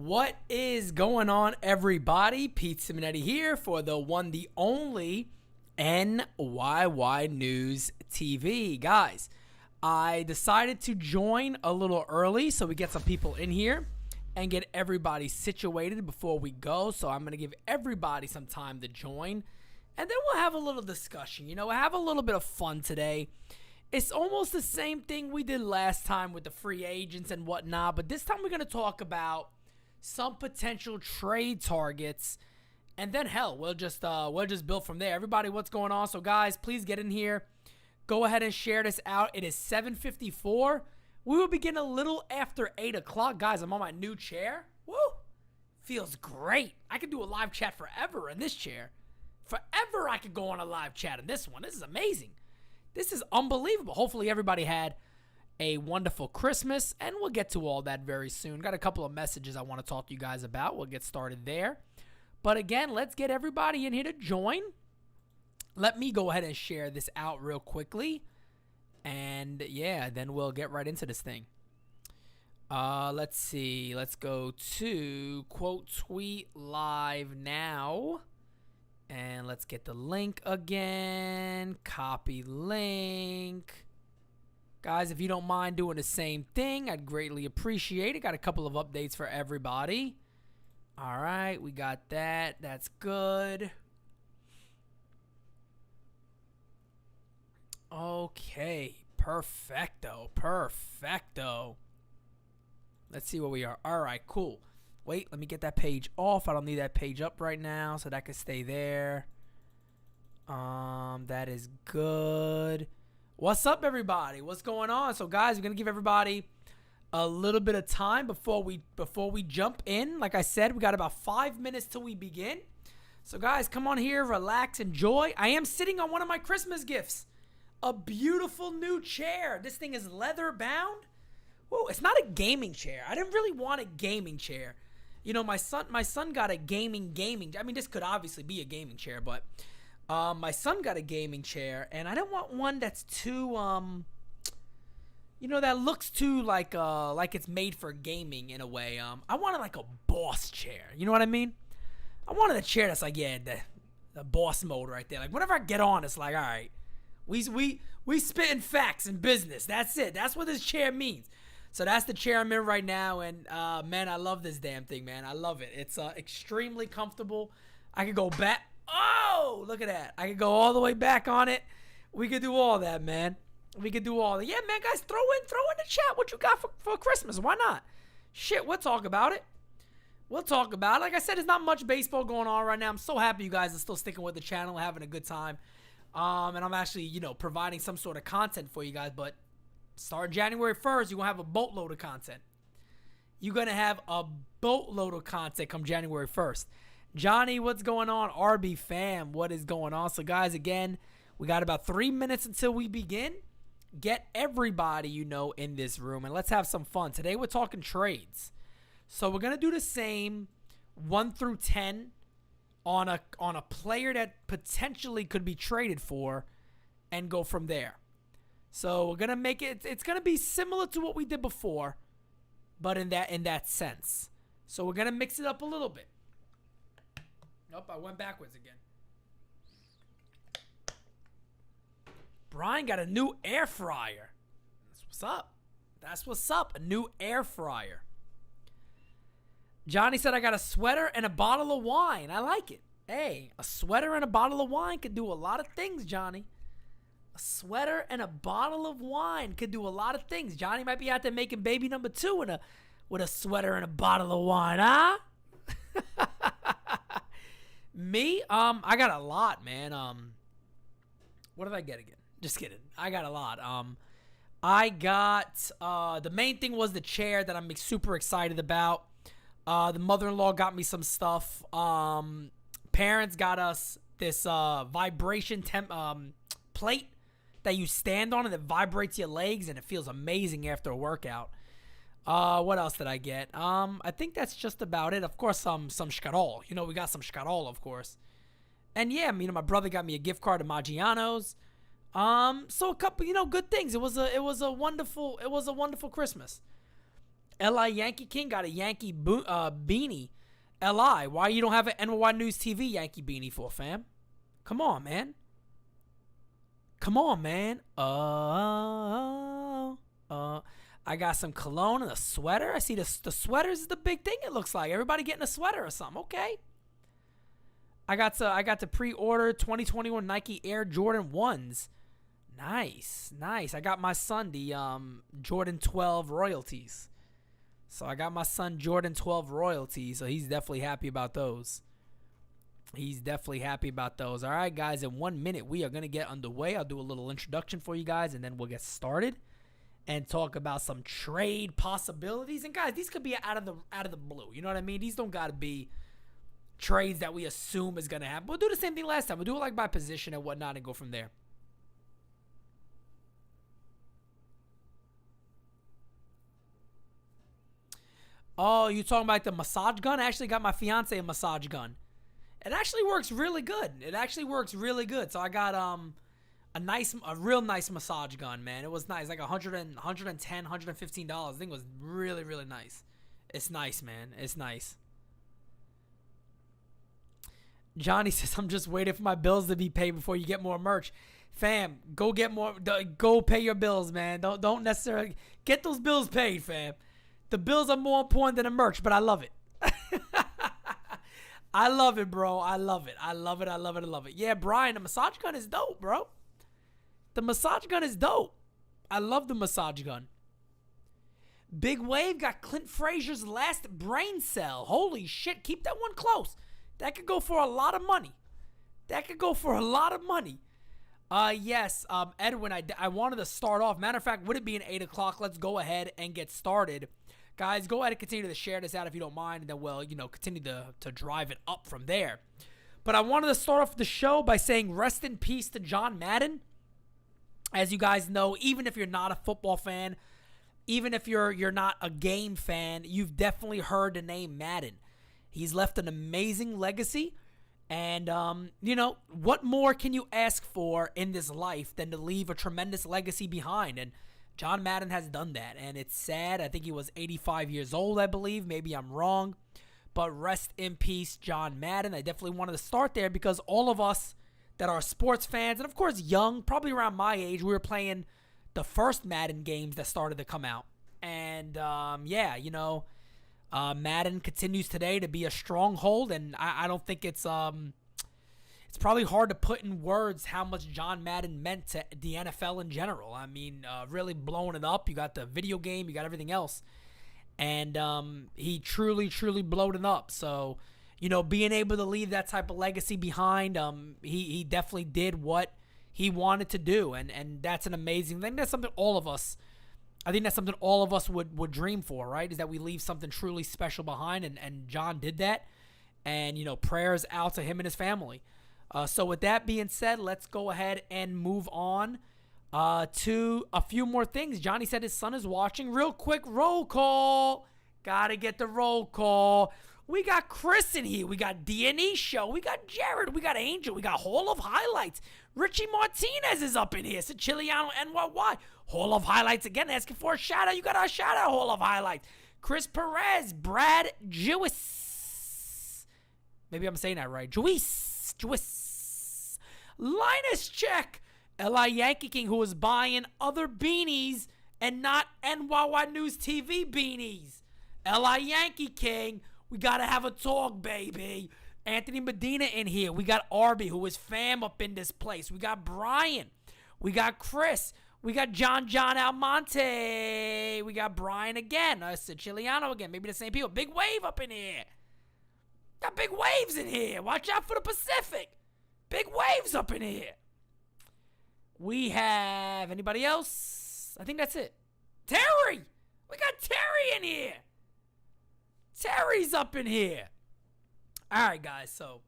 What is going on, everybody? Pete Simonetti here for the one, the only NYY News TV. Guys, I decided to join a little early so we get some people in here and get everybody situated before we go. So I'm going to give everybody some time to join, and then we'll have a little discussion. You know, we'll have a little bit of fun today. It's almost the same thing we did last time with the free agents and whatnot, but this time we're going to talk about some potential trade targets, and then hell, we'll just build from there. Everybody, what's going on? So guys, please get in here. Go ahead and share this out. It is 7:54. We will begin a little after 8 o'clock. Guys, I'm on my new chair. Woo! Feels great. I could do a live chat forever in this chair. Forever I could go on a live chat in this one. This is amazing. This is unbelievable. Hopefully everybody had a wonderful Christmas, and we'll get to all that very soon. Got a couple of messages I want to talk to you guys about. We'll get started there. But again, let's get everybody in here to join. Let me go ahead and share this out real quickly. And yeah, then we'll get right into this thing. Let's see. Let's go to quote tweet live now. And let's get the link again. Copy link. Guys, if you don't mind doing the same thing, I'd greatly appreciate it. Got a couple of updates for everybody. All right, we got that. That's good. Okay, perfecto, perfecto. Let's see where we are. All right, cool. Wait, let me get that page off. I don't need that page up right now, so that can stay there. That is good. What's up, everybody? What's going on? So, guys, we're gonna give everybody a little bit of time before we jump in. Like I said, we got about 5 minutes till we begin. So, guys, come on here, relax, enjoy. I am sitting on one of my Christmas gifts, a beautiful new chair. This thing is leather bound. Whoa, it's not a gaming chair. I didn't really want a gaming chair. You know, my son got a gaming. I mean, this could obviously be a gaming chair, but my son got a gaming chair, and I don't want one that's too, you know, that looks too like it's made for gaming in a way. I wanted like a boss chair. You know what I mean? I wanted a chair that's like, yeah, the boss mode right there. Like whenever I get on, it's like, all right, we spitting facts in business. That's it. That's what this chair means. So that's the chair I'm in right now, and man, I love this damn thing, man. I love it. It's extremely comfortable. I could go back. Oh, look at that. I could go all the way back on it. We could do all that, man. We could do all that. Yeah, man, guys, throw in the chat what you got for Christmas. Why not? Shit, we'll talk about it. We'll talk about it. Like I said, there's not much baseball going on right now. I'm so happy you guys are still sticking with the channel, having a good time. And I'm actually, you know, providing some sort of content for you guys, but starting January 1st, you're going to have a boatload of content. You're going to have a boatload of content come January 1st. Johnny, what's going on? RB fam, what is going on? So, guys, again, we got about 3 minutes until we begin. Get everybody you know in this room, and let's have some fun. Today, we're talking trades. So, we're going to do the same 1 through 10 on a player that potentially could be traded for and go from there. So we're gonna make it. It's gonna be similar to what we did before, but in that sense. So we're gonna mix it up a little bit. Nope, I went backwards again. Brian got a new air fryer. That's what's up. That's what's up. A new air fryer. Johnny said I got a sweater and a bottle of wine. I like it. Hey, a sweater and a bottle of wine could do a lot of things, Johnny. A sweater and a bottle of wine could do a lot of things. Johnny might be out there making baby number 2 with a sweater and a bottle of wine, huh? Me? I got a lot, man. What did I get again? Just kidding. I got a lot. I got the main thing was the chair that I'm super excited about. The mother-in-law got me some stuff. Parents got us this vibration plate that you stand on and it vibrates your legs, and it feels amazing after a workout. What else did I get? I think that's just about it. Of course, some Scarol. You know, we got some Scarol, of course. And yeah, you know, my brother got me a gift card to Maggiano's. So a couple, you know, good things. It was a wonderful Christmas. Li Yankee King got a Yankee beanie. Li, why you don't have an NY News TV Yankee beanie for, fam? Come on, man. Come on, man. I got some cologne and a sweater. I see the sweaters is the big thing. It looks like everybody getting a sweater or something. Okay. I got to pre-order 2021 Nike Air Jordan 1s. Nice. I got my son the Jordan 12 royalties. So I got my son Jordan 12 royalties. So he's definitely happy about those. All right, guys. In 1 minute, we are gonna get underway. I'll do a little introduction for you guys, and then we'll get started and talk about some trade possibilities. And guys, these could be out of the blue. You know what I mean? These don't gotta be trades that we assume is gonna happen. We'll do the same thing last time. We'll do it like by position and whatnot, and go from there. Oh, you talking about the massage gun? I actually got my fiance a massage gun. It actually works really good. So I got a real nice massage gun, man. It was nice, like $110, $115. I think it was really, really nice. It's nice, man. It's nice. Johnny says, I'm just waiting for my bills to be paid before you get more merch. Fam, go get more. Go pay your bills, man. Don't necessarily get those bills paid, fam. The bills are more important than the merch, but I love it. I love it, bro. I love it. Yeah, Brian, the massage gun is dope, bro. The massage gun is dope. I love the massage gun. Big Wave got Clint Frazier's last brain cell. Holy shit, keep that one close. That could go for a lot of money. Yes, Edwin, I wanted to start off. Matter of fact, would it be an 8 o'clock? Let's go ahead and get started. Guys, go ahead and continue to share this out if you don't mind, and then we'll, continue to drive it up from there. But I wanted to start off the show by saying rest in peace to John Madden. As you guys know, even if you're not a football fan, even if you're not a game fan, you've definitely heard the name Madden. He's left an amazing legacy. And, what more can you ask for in this life than to leave a tremendous legacy behind? And John Madden has done that, and it's sad. I think he was 85 years old, I believe. Maybe I'm wrong. But rest in peace, John Madden. I definitely wanted to start there because all of us that are sports fans, and of course young, probably around my age, we were playing the first Madden games that started to come out. And, Madden continues today to be a stronghold, and I don't think it's probably hard to put in words how much John Madden meant to the NFL in general. I mean, really blowing it up. You got the video game, you got everything else, and he truly blowed it up. So, being able to leave that type of legacy behind, he definitely did what he wanted to do, and that's an amazing thing. That's something all of us. I think that's something all of us would dream for, right? Is that we leave something truly special behind, and John did that. And, prayers out to him and his family. So with that being said, let's go ahead and move on to a few more things. Johnny said his son is watching. Real quick, roll call. Gotta get the roll call. We got Chris in here. We got D&E Show. We got Jared. We got Angel. We got Hall of Highlights. Richie Martinez is up in here. Siciliano NYY. Hall of Highlights again. Asking for a shout out. You got our shout out, Hall of Highlights. Chris Perez. Brad Jewis. Maybe I'm saying that right. Jewis. Linus Check. Li Yankee King, who is buying other beanies and not NYY News TV beanies. Li Yankee King. We got to have a talk, baby. Anthony Medina in here. We got Arby, who is fam up in this place. We got Brian. We got Chris. We got John Almonte. We got Brian again. Siciliano again. Maybe the same people. Big Wave up in here. Got big waves in here. Watch out for the Pacific. Big waves up in here. We have anybody else? I think that's it. Terry. We got Terry in here. Terry's up in here. All right, guys. So,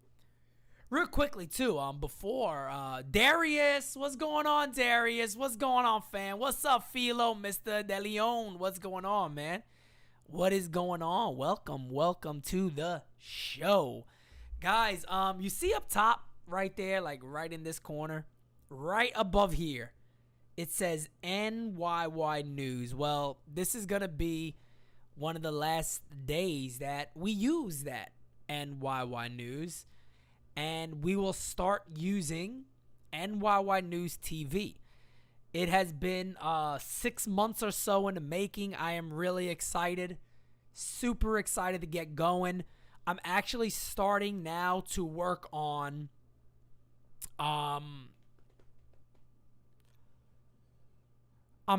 real quickly, too, before Darius, what's going on, Darius? What's going on, fam? What's up, Philo, Mr. De Leon? What's going on, man? What is going on? Welcome to the show. Guys, you see up top right there, like right in this corner, right above here, it says NYY News. Well, this is going to be one of the last days that we use that NYY News, and we will start using NYY News TV. It has been 6 months or so in the making. I am really excited, super excited to get going. I'm actually starting now to work on the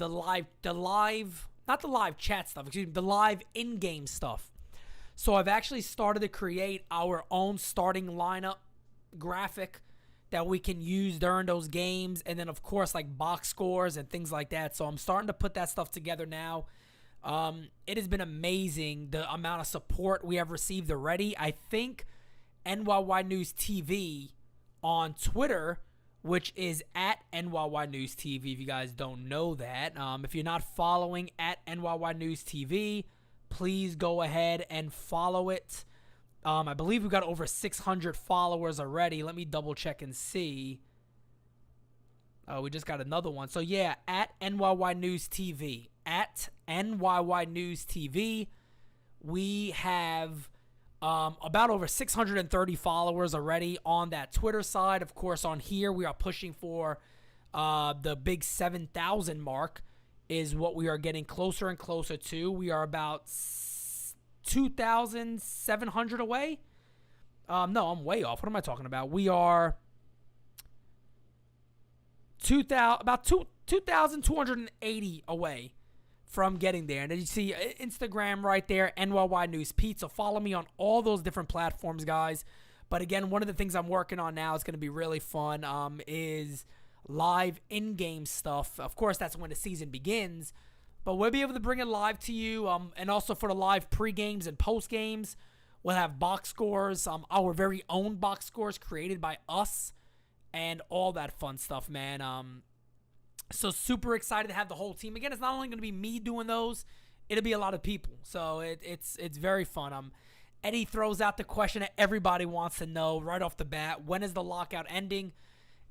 live in-game stuff. So I've actually started to create our own starting lineup graphic that we can use during those games, and then of course like box scores and things like that. So I'm starting to put that stuff together now. It has been amazing the amount of support we have received already. I think NYY News TV on Twitter, which is at NYY News TV, if you guys don't know that. If you're not following at NYY News TV, please go ahead and follow it. I believe we've got over 600 followers already. Let me double check and see. Oh, we just got another one. So yeah, at NYY News TV. At NYY News TV. We have about over 630 followers already on that Twitter side. Of course, on here, we are pushing for the big 7,000 mark is what we are getting closer and closer to. We are about 2,700 away. No, I'm way off. What am I talking about? We are about 2,280 away from getting there. And then you see Instagram right there, NyynewsPete. So follow me on all those different platforms, guys. But again, one of the things I'm working on now is going to be really fun is live in-game stuff. Of course, that's when the season begins. But we'll be able to bring it live to you. And also for the live pre-games and post-games, we'll have box scores, our very own box scores created by us, and all that fun stuff, man. So super excited to have the whole team. Again, it's not only going to be me doing those, it'll be a lot of people. So it's very fun. Eddie throws out the question that everybody wants to know right off the bat. When is the lockout ending?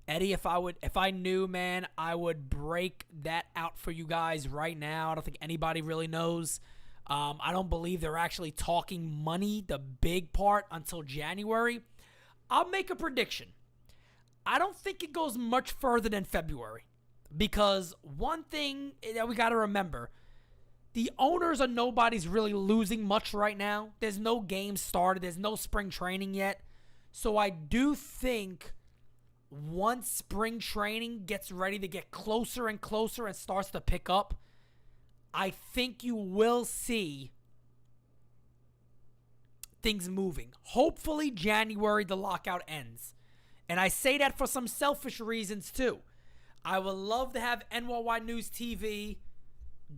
Eddie, if I knew, man, I would break that out for you guys right now. I don't think anybody really knows. I don't believe they're actually talking money, the big part, until January. I'll make a prediction. I don't think it goes much further than February. Because one thing that we got to remember, the owners or nobody's really losing much right now. There's no games started. There's no spring training yet. So I do think once spring training gets ready to get closer and closer and starts to pick up, I think you will see things moving. Hopefully January the lockout ends. And I say that for some selfish reasons too. I would love to have NYY News TV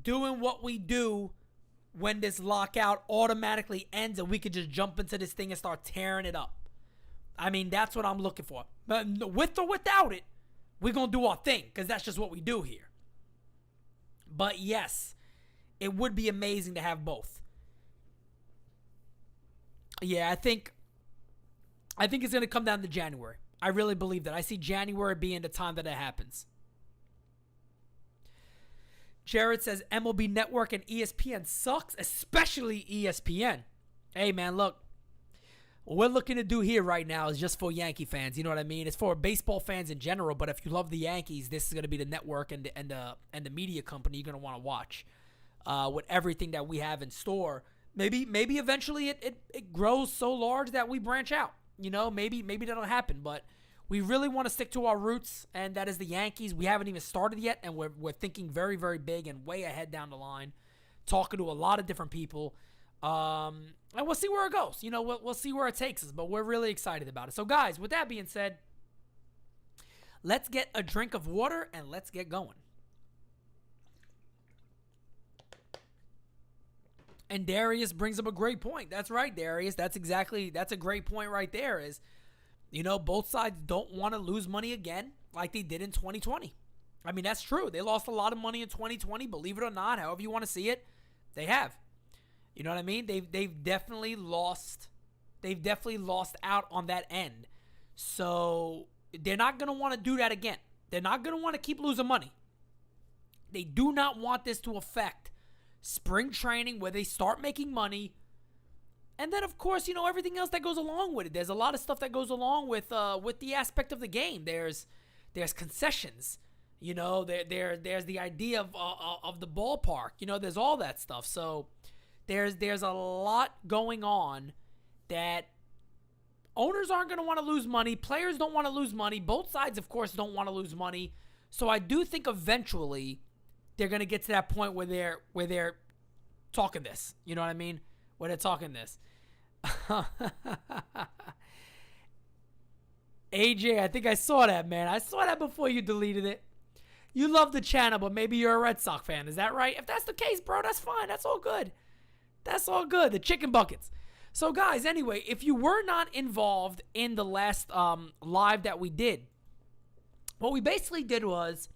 doing what we do when this lockout automatically ends and we could just jump into this thing and start tearing it up. I mean, that's what I'm looking for. But with or without it, we're going to do our thing because that's just what we do here. But yes, it would be amazing to have both. Yeah, I think it's going to come down to January. I really believe that. I see January being the time that it happens. Jared says MLB Network and ESPN sucks, especially ESPN. Hey, man, look. What we're looking to do here right now is just for Yankee fans. You know what I mean? It's for baseball fans in general, but if you love the Yankees, this is going to be the network and the media company you're going to want to watch with everything that we have in store. Maybe eventually it grows so large that we branch out. You know, maybe that'll happen, but we really want to stick to our roots, and that is the Yankees. We haven't even started yet, and we're thinking very, very big and way ahead down the line, talking to a lot of different people. And we'll see where it goes. You know, we'll see where it takes us, but we're really excited about it. So, guys, with that being said, let's get a drink of water and let's get going. And Darius brings up a great point. That's right, Darius. That's a great point right there is, you know, both sides don't want to lose money again like they did in 2020. I mean, that's true. They lost a lot of money in 2020, believe it or not, however you want to see it. They have. You know what I mean? They've definitely lost out on that end. So they're not going to want to do that again. They're not going to want to keep losing money. They do not want this to affect spring training where they start making money. And then, of course, everything else that goes along with it. There's a lot of stuff that goes along with the aspect of the game. There's concessions. There's the idea of the ballpark. There's all that stuff. So there's a lot going on that owners aren't going to want to lose money. Players don't want to lose money. Both sides, of course, don't want to lose money. So I do think eventually they're going to get to that point where they're talking this. You know what I mean? Where they're talking this. AJ, I think I saw that, man. I saw that before you deleted it. You love the channel, but maybe you're a Red Sox fan. Is that right? If that's the case, bro, that's fine. That's all good. That's all good. The chicken buckets. So, guys, anyway, if you were not involved in the last live that we did, what we basically did was,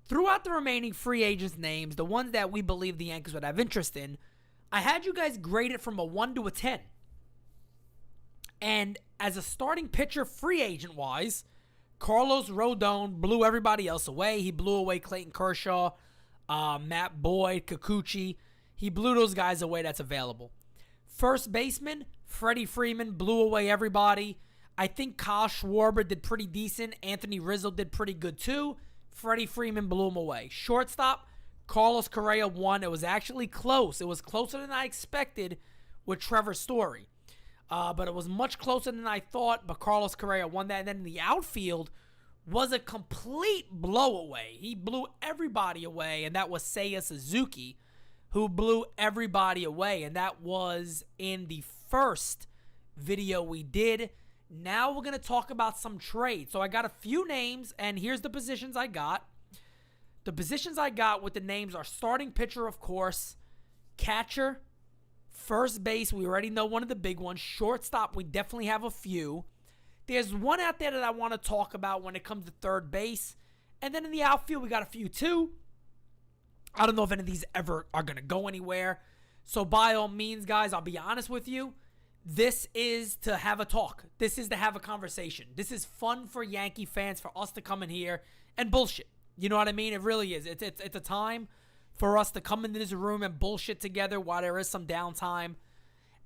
throughout the remaining free agents' names, the ones that we believe the Yankees would have interest in, I had you guys grade it from a 1 to a 10. And as a starting pitcher, free agent-wise, Carlos Rodon blew everybody else away. He blew away Clayton Kershaw, Matt Boyd, Kikuchi. He blew those guys away that's available. First baseman, Freddie Freeman blew away everybody. I think Kyle Schwarber did pretty decent. Anthony Rizzo did pretty good too. Freddie Freeman blew him away. Shortstop, Carlos Correa won. It was actually close. It was closer than I expected with Trevor Story. But it was much closer than I thought, but Carlos Correa won that. And then the outfield was a complete blowaway. He blew everybody away, and that was Seiya Suzuki, who blew everybody away. And that was in the first video we did. Now we're going to talk about some trades. So I got a few names, and here's the positions I got. The positions I got with the names are starting pitcher, of course, catcher, first base, we already know one of the big ones. Shortstop, we definitely have a few. There's one out there that I want to talk about when it comes to third base. And then in the outfield, we got a few too. I don't know if any of these ever are going to go anywhere. So by all means, guys, I'll be honest with you. This is to have a talk. This is to have a conversation. This is fun for Yankee fans, for us to come in here and bullshit. You know what I mean? It really is. It's a time for us to come into this room and bullshit together while there is some downtime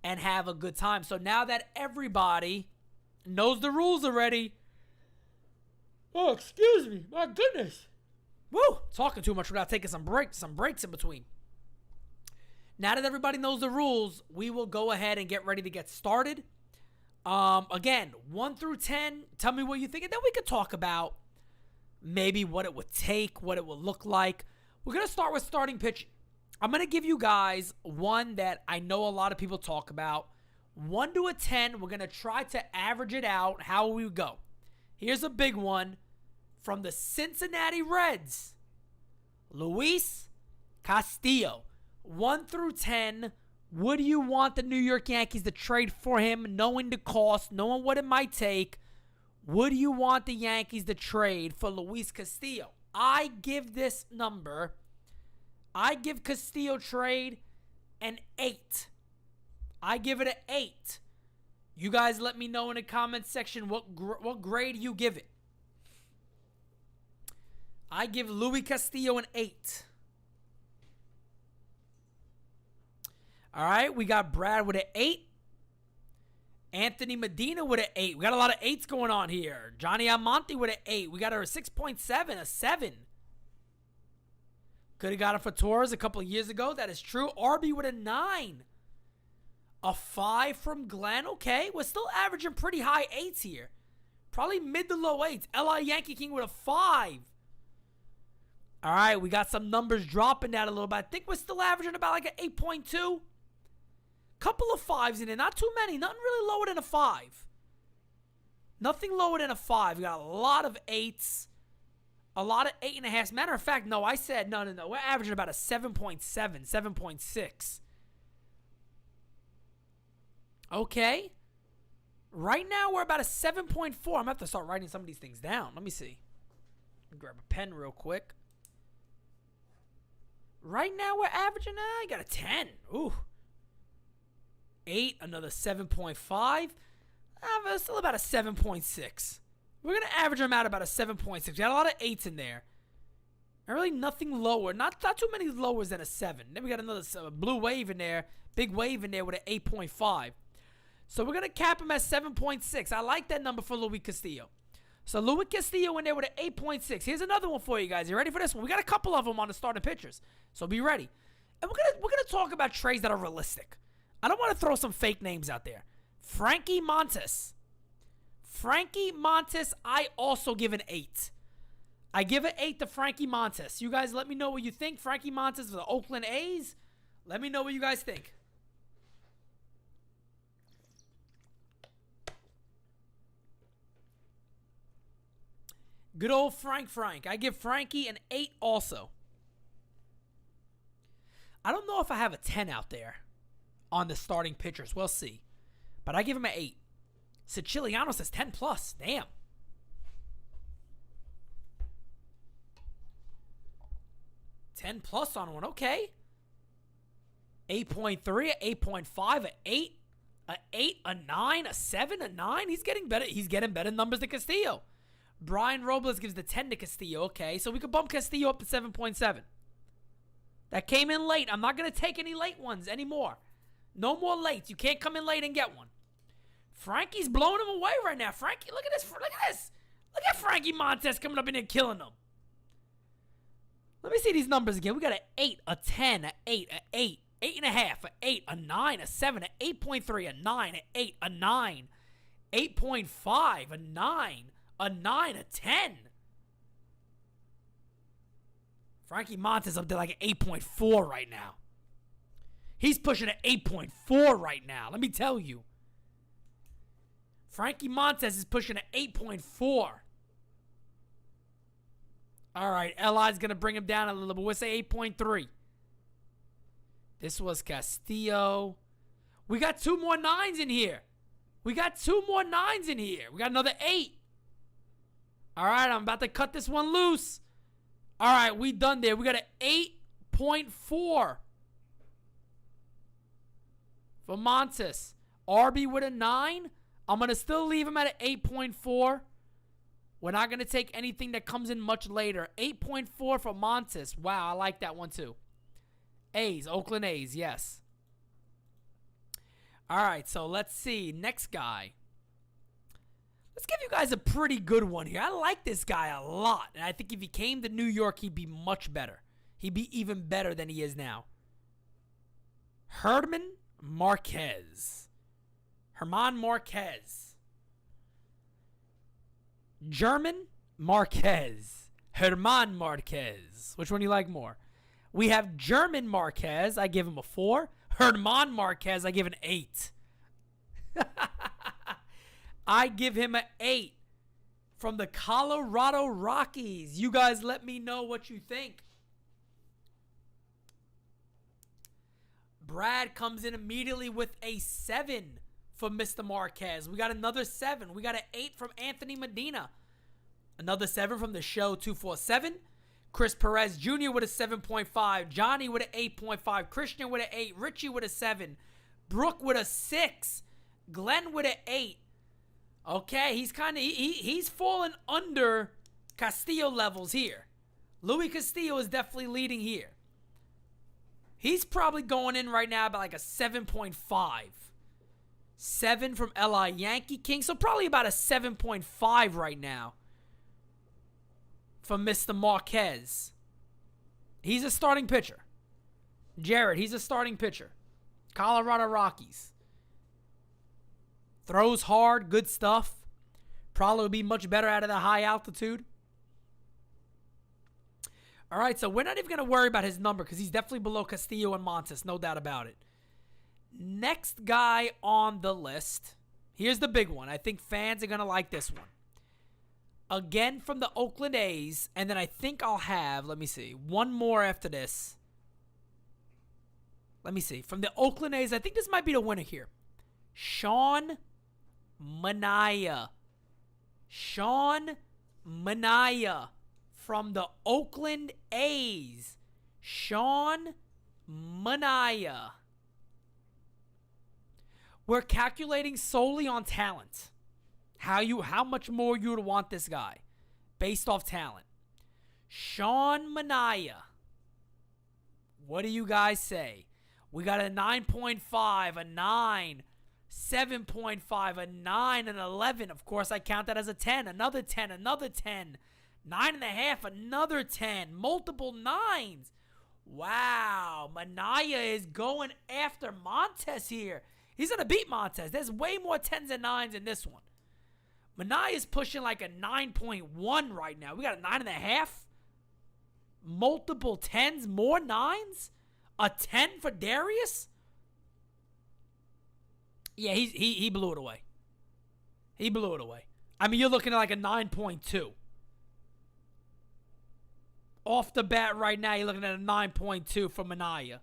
and have a good time. So now that everybody knows the rules already. Oh, excuse me. My goodness. Woo! Talking too much without taking some breaks in between. Now that everybody knows the rules, we will go ahead and get ready to get started. Again, 1 through 10, tell me what you think, and then we could talk about maybe what it would take, what it would look like. We're going to start with starting pitching. I'm going to give you guys one that I know a lot of people talk about. 1 to a 10, we're going to try to average it out how we go. Here's a big one from the Cincinnati Reds. Luis Castillo. 1 through 10, would you want the New York Yankees to trade for him, knowing the cost, knowing what it might take? Would you want the Yankees to trade for Luis Castillo? I give this number, I give Castillo trade an 8. I give it an 8. You guys let me know in the comment section what grade you give it. I give Luis Castillo an 8. All right, we got Brad with an 8. Anthony Medina with an 8. We got a lot of 8s going on here. Johnny Almonte with an 8. We got a 6.7, a 7. Could have got it for Torres a couple of years ago. That is true. RB with a 9. A 5 from Glenn. Okay, we're still averaging pretty high 8s here. Probably mid to low 8s. L.I. Yankee King with a 5. All right, we got some numbers dropping down a little bit. I think we're still averaging about like an 8.2. Couple of 5s in there. Not too many. Nothing really lower than a 5. Nothing lower than a 5. We got a lot of 8s. A lot of 8.5. Matter of fact, no, I said no. We're averaging about a 7.7, 7.6. Okay. Right now, we're about a 7.4. I'm going to have to start writing some of these things down. Let me see. Grab a pen real quick. Right now, we're averaging, I got a 10. Ooh. 8, another 7.5. Still about a 7.6. We're going to average them out about a 7.6. We got a lot of 8s in there. And really nothing lower. Not too many lowers than a 7. Then we got another blue wave in there. Big wave in there with an 8.5. So we're going to cap him at 7.6. I like that number for Luis Castillo. So Luis Castillo in there with an 8.6. Here's another one for you guys. You ready for this one? We got a couple of them on the starting pitchers. So be ready. And we're gonna talk about trades that are realistic. I don't want to throw some fake names out there. Frankie Montas. Frankie Montas, I also give an 8. I give an 8 to Frankie Montas. You guys let me know what you think. Frankie Montas for the Oakland A's. Let me know what you guys think. Good old Frank. I give Frankie an 8 also. I don't know if I have a 10 out there on the starting pitchers. We'll see. But I give him an 8. Siciliano says 10 plus. Damn. $10 plus on one. Okay. 8.3, a 8.5, a 8, a 8, a 9, a 7, a 9. He's getting better. He's getting better numbers than Castillo. Brian Robles gives the 10 to Castillo. Okay, so we could bump Castillo up to 7.7. That came in late. I'm not going to take any late ones anymore. No more lates. You can't come in late and get one. Frankie's blowing him away right now. Frankie, look at this. Look at this. Look at Frankie Montas coming up in there killing them. Let me see these numbers again. We got an 8, a 10, a 8, a 8, 8.5, a 8, a 9, a 7, a 8.3, a 9, a 8, a 9, 8.5, a 9, a 9, a 10. Frankie Montas up there like an 8.4 right now. He's pushing an 8.4 right now. Let me tell you. Frankie Montas is pushing an 8.4. All right, Li's going to bring him down a little bit. We'll say 8.3. This was Castillo. We got 2 more 9s in here. We got 2 more 9s in here. We got another 8. All right, I'm about to cut this one loose. All right, we done there. We got an 8.4 for Montas. RB with a 9. I'm going to still leave him at an 8.4. We're not going to take anything that comes in much later. 8.4 for Montas. Wow, I like that one too. A's, Oakland A's, yes. All right, so let's see. Next guy. Let's give you guys a pretty good one here. I like this guy a lot. And I think if he came to New York, he'd be much better. He'd be even better than he is now. Herman Marquez. German Marquez. Herman Marquez. Which one do you like more? We have German Marquez. I give him a 4. Herman Marquez. I give an 8. I give him an 8 from the Colorado Rockies. You guys let me know what you think. Brad comes in immediately with a 7 for Mr. Marquez. We got another 7. We got an 8 from Anthony Medina. Another 7 from the show 247. Chris Perez Jr. with a 7.5. Johnny with an 8.5. Christian with an 8. Richie with a 7. Brooke with a 6. Glenn with an 8. Okay, he's kind of he's fallen under Castillo levels here. Luis Castillo is definitely leading here. He's probably going in right now about like a 7.5. 7 from LI Yankee King, so probably about a 7.5 right now from Mr. Marquez. He's a starting pitcher. Jared, he's a starting pitcher. Colorado Rockies. Throws hard, good stuff. Probably will be much better out of the high altitude. All right, so we're not even going to worry about his number because he's definitely below Castillo and Montas, no doubt about it. Next guy on the list. Here's the big one. I think fans are going to like this one. Again from the Oakland A's, and then I think I'll have, let me see, one more after this. Let me see. From the Oakland A's, I think this might be the winner here. Sean Manaea. Sean Manaea from the Oakland A's. Sean Manaea. We're calculating solely on talent. How much more you would want this guy based off talent. Sean Manaea. What do you guys say? We got a 9.5, a 9, 7.5, a 9, and 11. Of course, I count that as a 10. Another 10, another 10. 9.5, another 10. Multiple 9s. Wow. Manaea is going after Montes here. He's going to beat Montes. There's way more 10s and 9s in this one. Manaea is pushing like a 9.1 right now. We got a 9.5. Multiple 10s, more 9s. A 10 for Darius? Yeah, he blew it away. He blew it away. I mean, you're looking at like a 9.2. Off the bat right now, you're looking at a 9.2 for Manaea.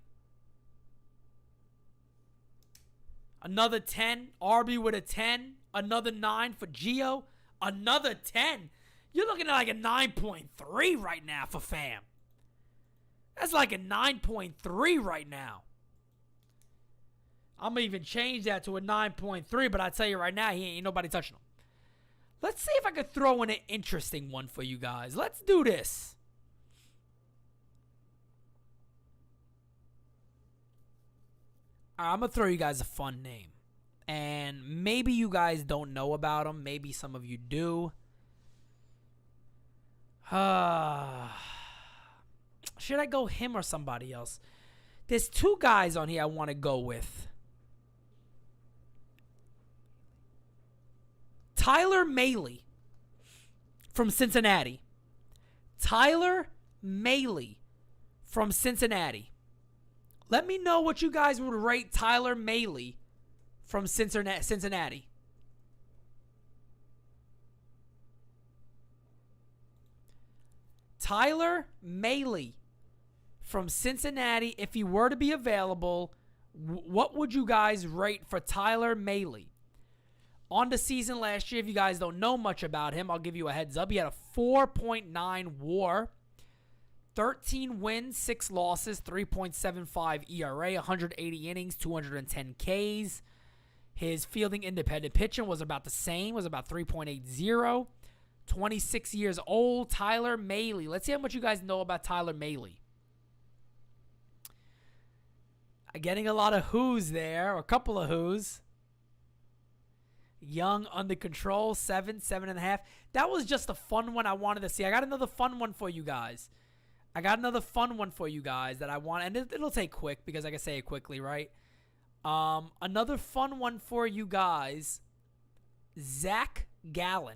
Another 10. Arby with a 10. Another 9 for Gio. Another 10. You're looking at like a 9.3 right now for Fam. That's like a 9.3 right now. I'm going to even change that to a 9.3, but I tell you right now, ain't nobody touching him. Let's see if I could throw in an interesting one for you guys. Let's do this. All right, I'm going to throw you guys a fun name. And maybe you guys don't know about him. Maybe some of you do. Should I go him or somebody else? There's two guys on here I want to go with. Tyler Mahle from Cincinnati. Tyler Mahle from Cincinnati. Let me know what you guys would rate Tyler Mahle from Cincinnati. Tyler Mahle from Cincinnati, if he were to be available, what would you guys rate for Tyler Mahle? On the season last year, if you guys don't know much about him, I'll give you a heads up. He had a 4.9 WAR, 13 wins, 6 losses, 3.75 ERA, 180 innings, 210 Ks. His fielding independent pitching was about the same, was about 3.80. 26 years old, Tyler Mahle. Let's see how much you guys know about Tyler Mahle. Getting a lot of who's there, or a couple of who's. Young, under control, 7.5. That was just a fun one I wanted to see. I got another fun one for you guys. That I want, and it'll take quick because I can say it quickly, right? Another fun one for you guys. Zach Gallen.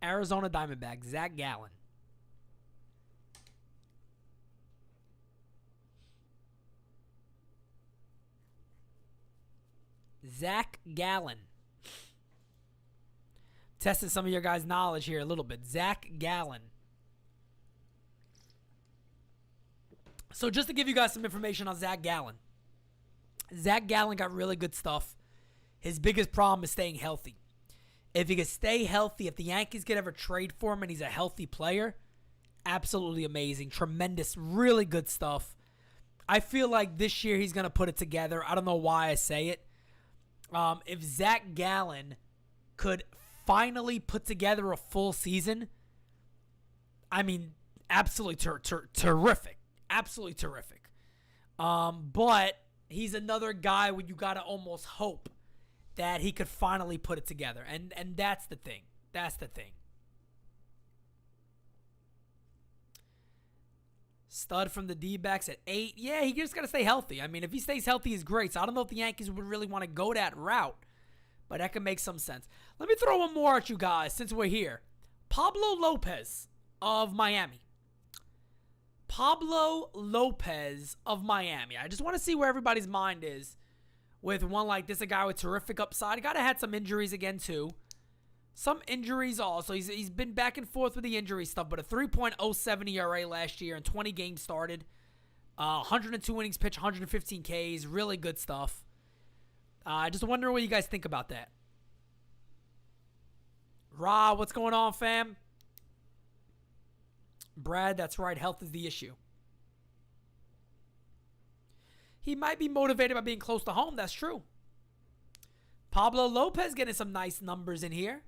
Arizona Diamondbacks. Zach Gallen. Testing some of your guys' knowledge here a little bit. Zach Gallen. So just to give you guys some information on Zach Gallen. Zach Gallen got really good stuff. His biggest problem is staying healthy. If he can stay healthy, if the Yankees could ever trade for him and he's a healthy player, absolutely amazing. Tremendous, really good stuff. I feel like this year he's going to put it together. I don't know why I say it. If Zach Gallen could finally put together a full season, I mean, absolutely terrific. Absolutely terrific. But he's another guy where you got to almost hope that he could finally put it together. And that's the thing. Stud from the D-backs at 8. Yeah, he just got to stay healthy. I mean, if he stays healthy, he's great. So I don't know if the Yankees would really want to go that route, but that can make some sense. Let me throw one more at you guys since we're here. Pablo Lopez of Miami. I just want to see where everybody's mind is with one like this, a guy with terrific upside. Got to had some injuries again, too. Some injuries also. He's been back and forth with the injury stuff, but a 3.07 ERA last year and 20 games started. 102 innings pitched, 115 Ks. Really good stuff. Just wondering what you guys think about that. Ra, what's going on, fam? Brad, that's right. Health is the issue. He might be motivated by being close to home. That's true. Pablo Lopez getting some nice numbers in here.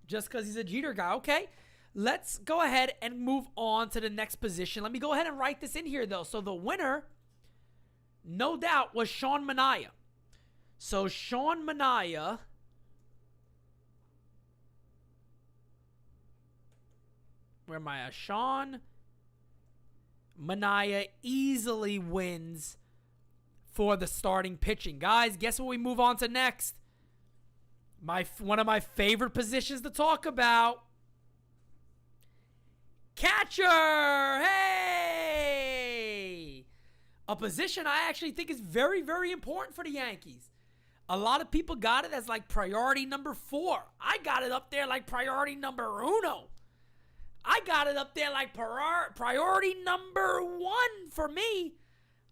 Just because he's a Jeter guy. Okay. Let's go ahead and move on to the next position. Let me go ahead and write this in here, though. So the winner, no doubt, was Sean Manaea. So Sean Manaea, where am I at? Sean Manaea easily wins for the starting pitching. Guys, guess what we move on to next? One of my favorite positions to talk about. Catcher! Hey! A position I actually think is very, very important for the Yankees. A lot of people got it as like priority number 4. I got it up there like priority number 1. I got it up there like priority number 1 for me.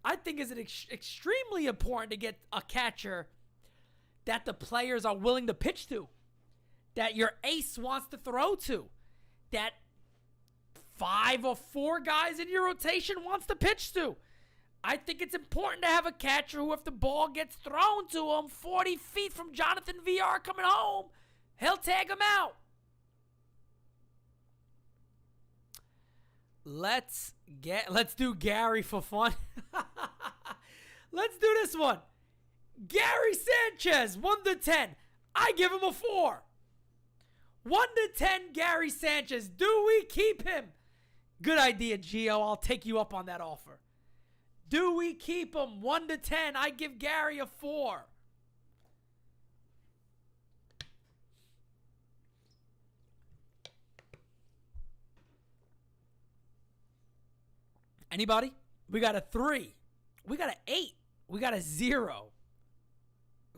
I think it's extremely important to get a catcher that the players are willing to pitch to, that your ace wants to throw to, that 5 or 4 guys in your rotation wants to pitch to. I think it's important to have a catcher who, if the ball gets thrown to him 40 feet from Jonathan VR coming home, he'll tag him out. Let's do Gary for fun. Let's do this one. Gary Sanchez, 1 to 10. I give him a 4. 1 to 10, Gary Sanchez. Do we keep him? Good idea, Gio. I'll take you up on that offer. Do we keep him? 1 to 10. I give Gary a 4. Anybody? We got a 3. We got an 8. We got a 0.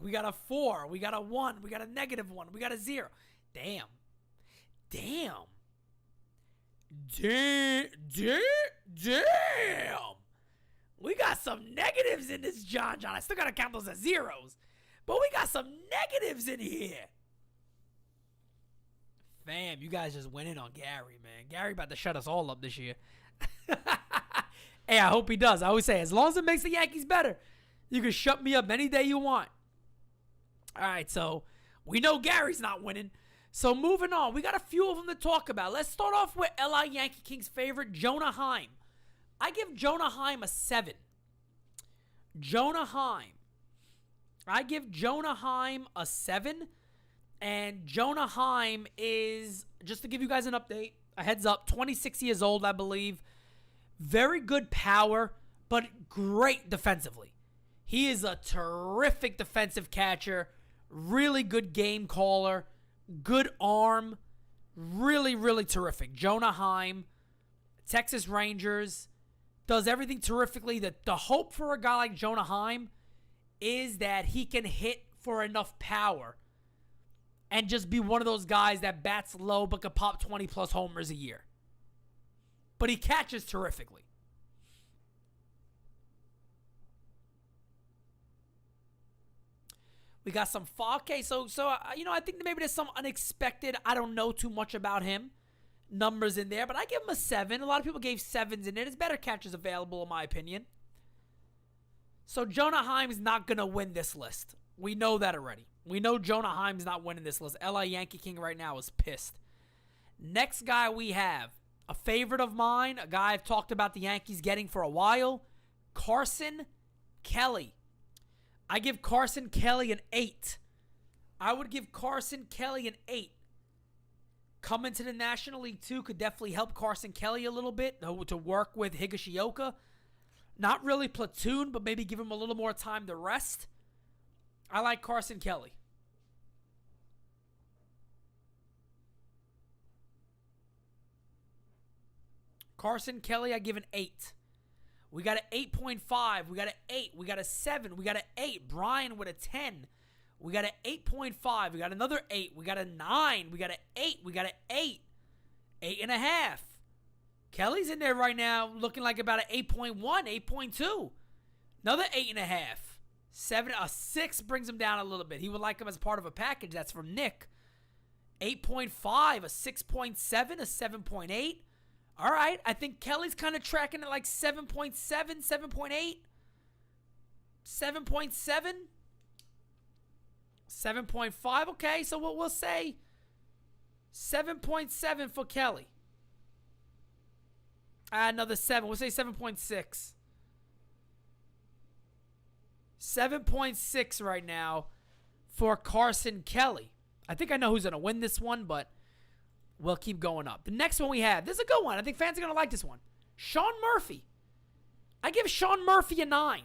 We got a 4. We got a 1. We got a -1. We got a 0. Damn. We got some negatives in this, John. I still got to count those as zeros. But we got some negatives in here. Fam, you guys just went in on Gary, man. Gary about to shut us all up this year. Hey, I hope he does. I always say, as long as it makes the Yankees better, you can shut me up any day you want. All right, so we know Gary's not winning. So moving on, we got a few of them to talk about. Let's start off with LA Yankee Kings favorite, Jonah Heim. I give Jonah Heim a 7. I give Jonah Heim a 7. And Jonah Heim is, just to give you guys an update, a heads up, 26 years old, I believe. Very good power, but great defensively. He is a terrific defensive catcher, really good game caller, good arm, really, really terrific. Jonah Heim, Texas Rangers, does everything terrifically. The hope for a guy like Jonah Heim is that he can hit for enough power and just be one of those guys that bats low but could pop 20-plus homers a year. But he catches terrifically. We got some okay, so I think maybe there's some unexpected, I don't know too much about him, numbers in there, but I give him a 7. A lot of people gave 7s in it. There's better catchers available, in my opinion. So Jonah Heim's not going to win this list. We know that already. We know Jonah Heim's not winning this list. LA Yankee King right now is pissed. Next guy we have, a favorite of mine, a guy I've talked about the Yankees getting for a while, Carson Kelly. I give Carson Kelly an 8. I would give Carson Kelly an 8. Coming to the National League 2 could definitely help Carson Kelly a little bit to work with Higashioka. Not really platoon, but maybe give him a little more time to rest. I like Carson Kelly. Carson Kelly, I give an 8. We got an 8.5. We got an 8. We got a 7. We got an 8. Brian with a 10. We got an 8.5. We got another 8. We got a 9. We got an 8. We got an 8. 8.5. Kelly's in there right now looking like about an 8.1, 8.2. Another 8.5. 7, a 6 brings him down a little bit. He would like him as part of a package. That's from Nick. 8.5, a 6.7, a 7.8. All right, I think Kelly's kind of tracking at like 7.7, 7.8, 7.7, 7.5. Okay, so we'll say 7.7 for Kelly. Add another 7. We'll say 7.6. 7.6 right now for Carson Kelly. I think I know who's going to win this one, but we'll keep going up. The next one we have, this is a good one. I think fans are going to like this one. Sean Murphy. I give Sean Murphy a 9.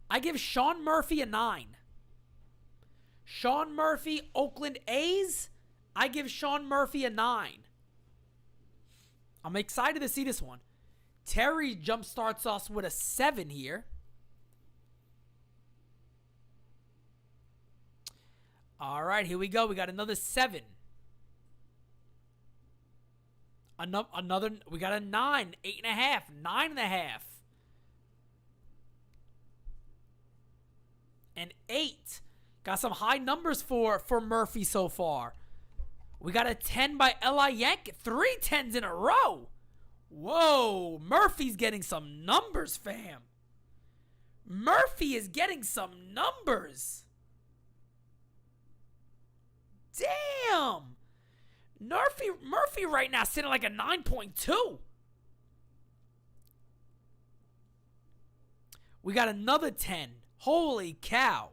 I give Sean Murphy a 9. Sean Murphy, Oakland A's. I give Sean Murphy a 9. I'm excited to see this one. Terry jumpstarts us with a 7 here. All right, here we go. We got another 7. Another, we got a 9, 8.5, 9.5. And 8. Got some high numbers for Murphy so far. We got a 10 by L.I. Yankee. 3 10s in a row. Whoa. Murphy's getting some numbers, fam. Murphy is getting some numbers. Damn. Murphy right now sitting like a 9.2. We got another 10. Holy cow.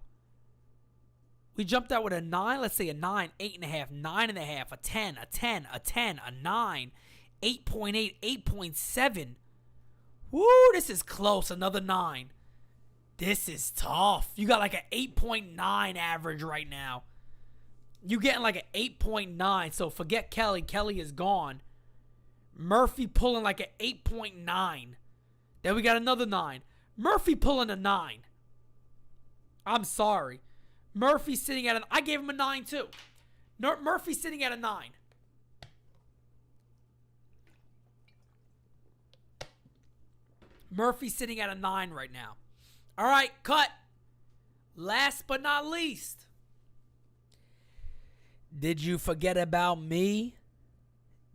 We jumped out with a 9. Let's say a 9, 8.5, 9.5, a 10, a 10, a 10, a 9, 8.8, 8.7. Woo, this is close. Another 9. This is tough. You got like an 8.9 average right now. You getting like an 8.9. So forget Kelly. Kelly is gone. Murphy pulling like an 8.9. Then we got another 9. Murphy pulling a 9. I'm sorry. Murphy sitting at an... I gave him a 9 too. Murphy sitting at a 9. Murphy sitting at a 9 right now. All right, cut. Last but not least. Did you forget about me?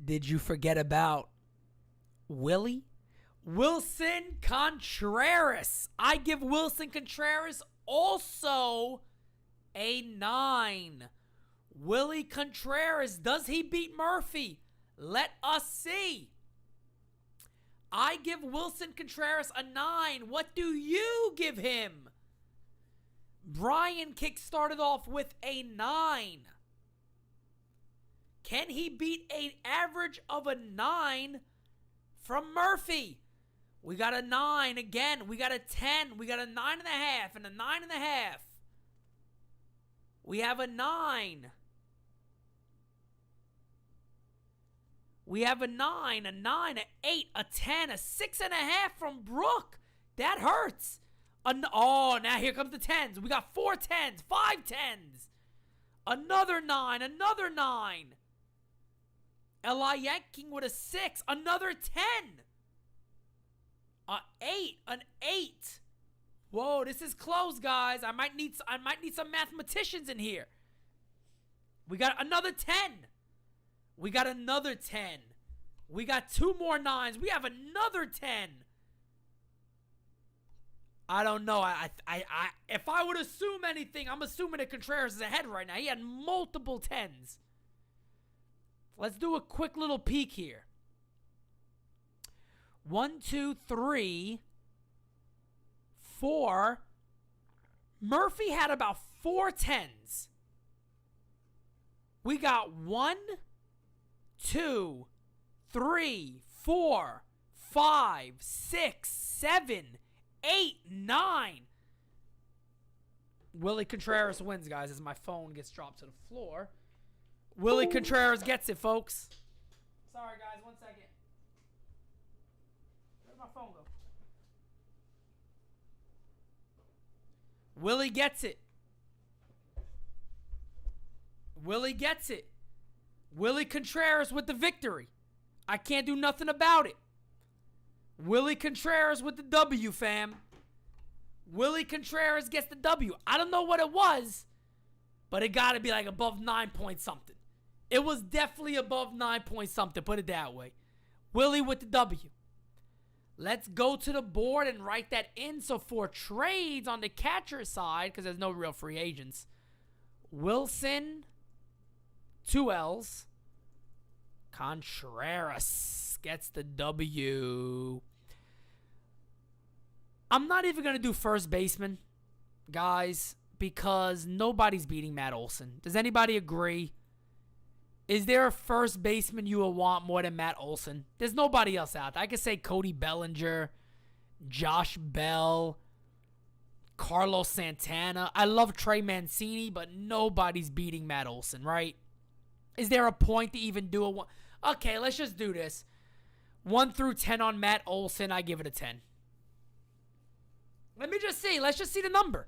Did you forget about Willie? Wilson Contreras. I give Wilson Contreras also a 9. Willie Contreras, does he beat Murphy? Let us see. I give Wilson Contreras a 9. What do you give him? Brian Kick started off with a 9. Can he beat an average of a 9 from Murphy? We got a 9 again. We got a 10. We got a 9.5 and a 9.5. We have a 9. We have a 9, an 8, a 10, a 6.5 from Brooke. That hurts. Oh, now here comes the 10s. We got 4 10s, 5 10s. Another 9, another 9. L.I. Yanking with a 6, another 10. An 8. Whoa, this is close, guys. I might need some mathematicians in here. We got another 10. We got another 10. We got 2 more 9s. We have another 10. I don't know. If I would assume anything, I'm assuming that Contreras is ahead right now. He had multiple 10s. Let's do a quick little peek here. 1, 2, 3, 4. Murphy had about 4 10s. We got 1, 2, 3, 4, 5, 6, 7, 8, 9. Willie Contreras wins, guys, as my phone gets dropped to the floor. Willie Contreras gets it, folks. Sorry, guys. 1 second. Where'd my phone go? Willie gets it. Willie gets it. Willie Contreras with the victory. I can't do nothing about it. Willie Contreras with the W, fam. Willie Contreras gets the W. I don't know what it was, but it got to be like above 9 point something. It was definitely above 9 point something, put it that way. Willie with the W. Let's go to the board and write that in. So for trades on the catcher side, because there's no real free agents, Wilson 2 L's. Contreras gets the W. I'm not even going to do first baseman, guys, because nobody's beating Matt Olson. Does anybody agree? Is there a first baseman you will want more than Matt Olson? There's nobody else out there. I could say Cody Bellinger, Josh Bell, Carlos Santana. I love Trey Mancini, but nobody's beating Matt Olson, right? Is there a point to even do a one? Okay, let's just do this. 1 through 10 on Matt Olson, I give it a 10. Let me just see. Let's just see the number.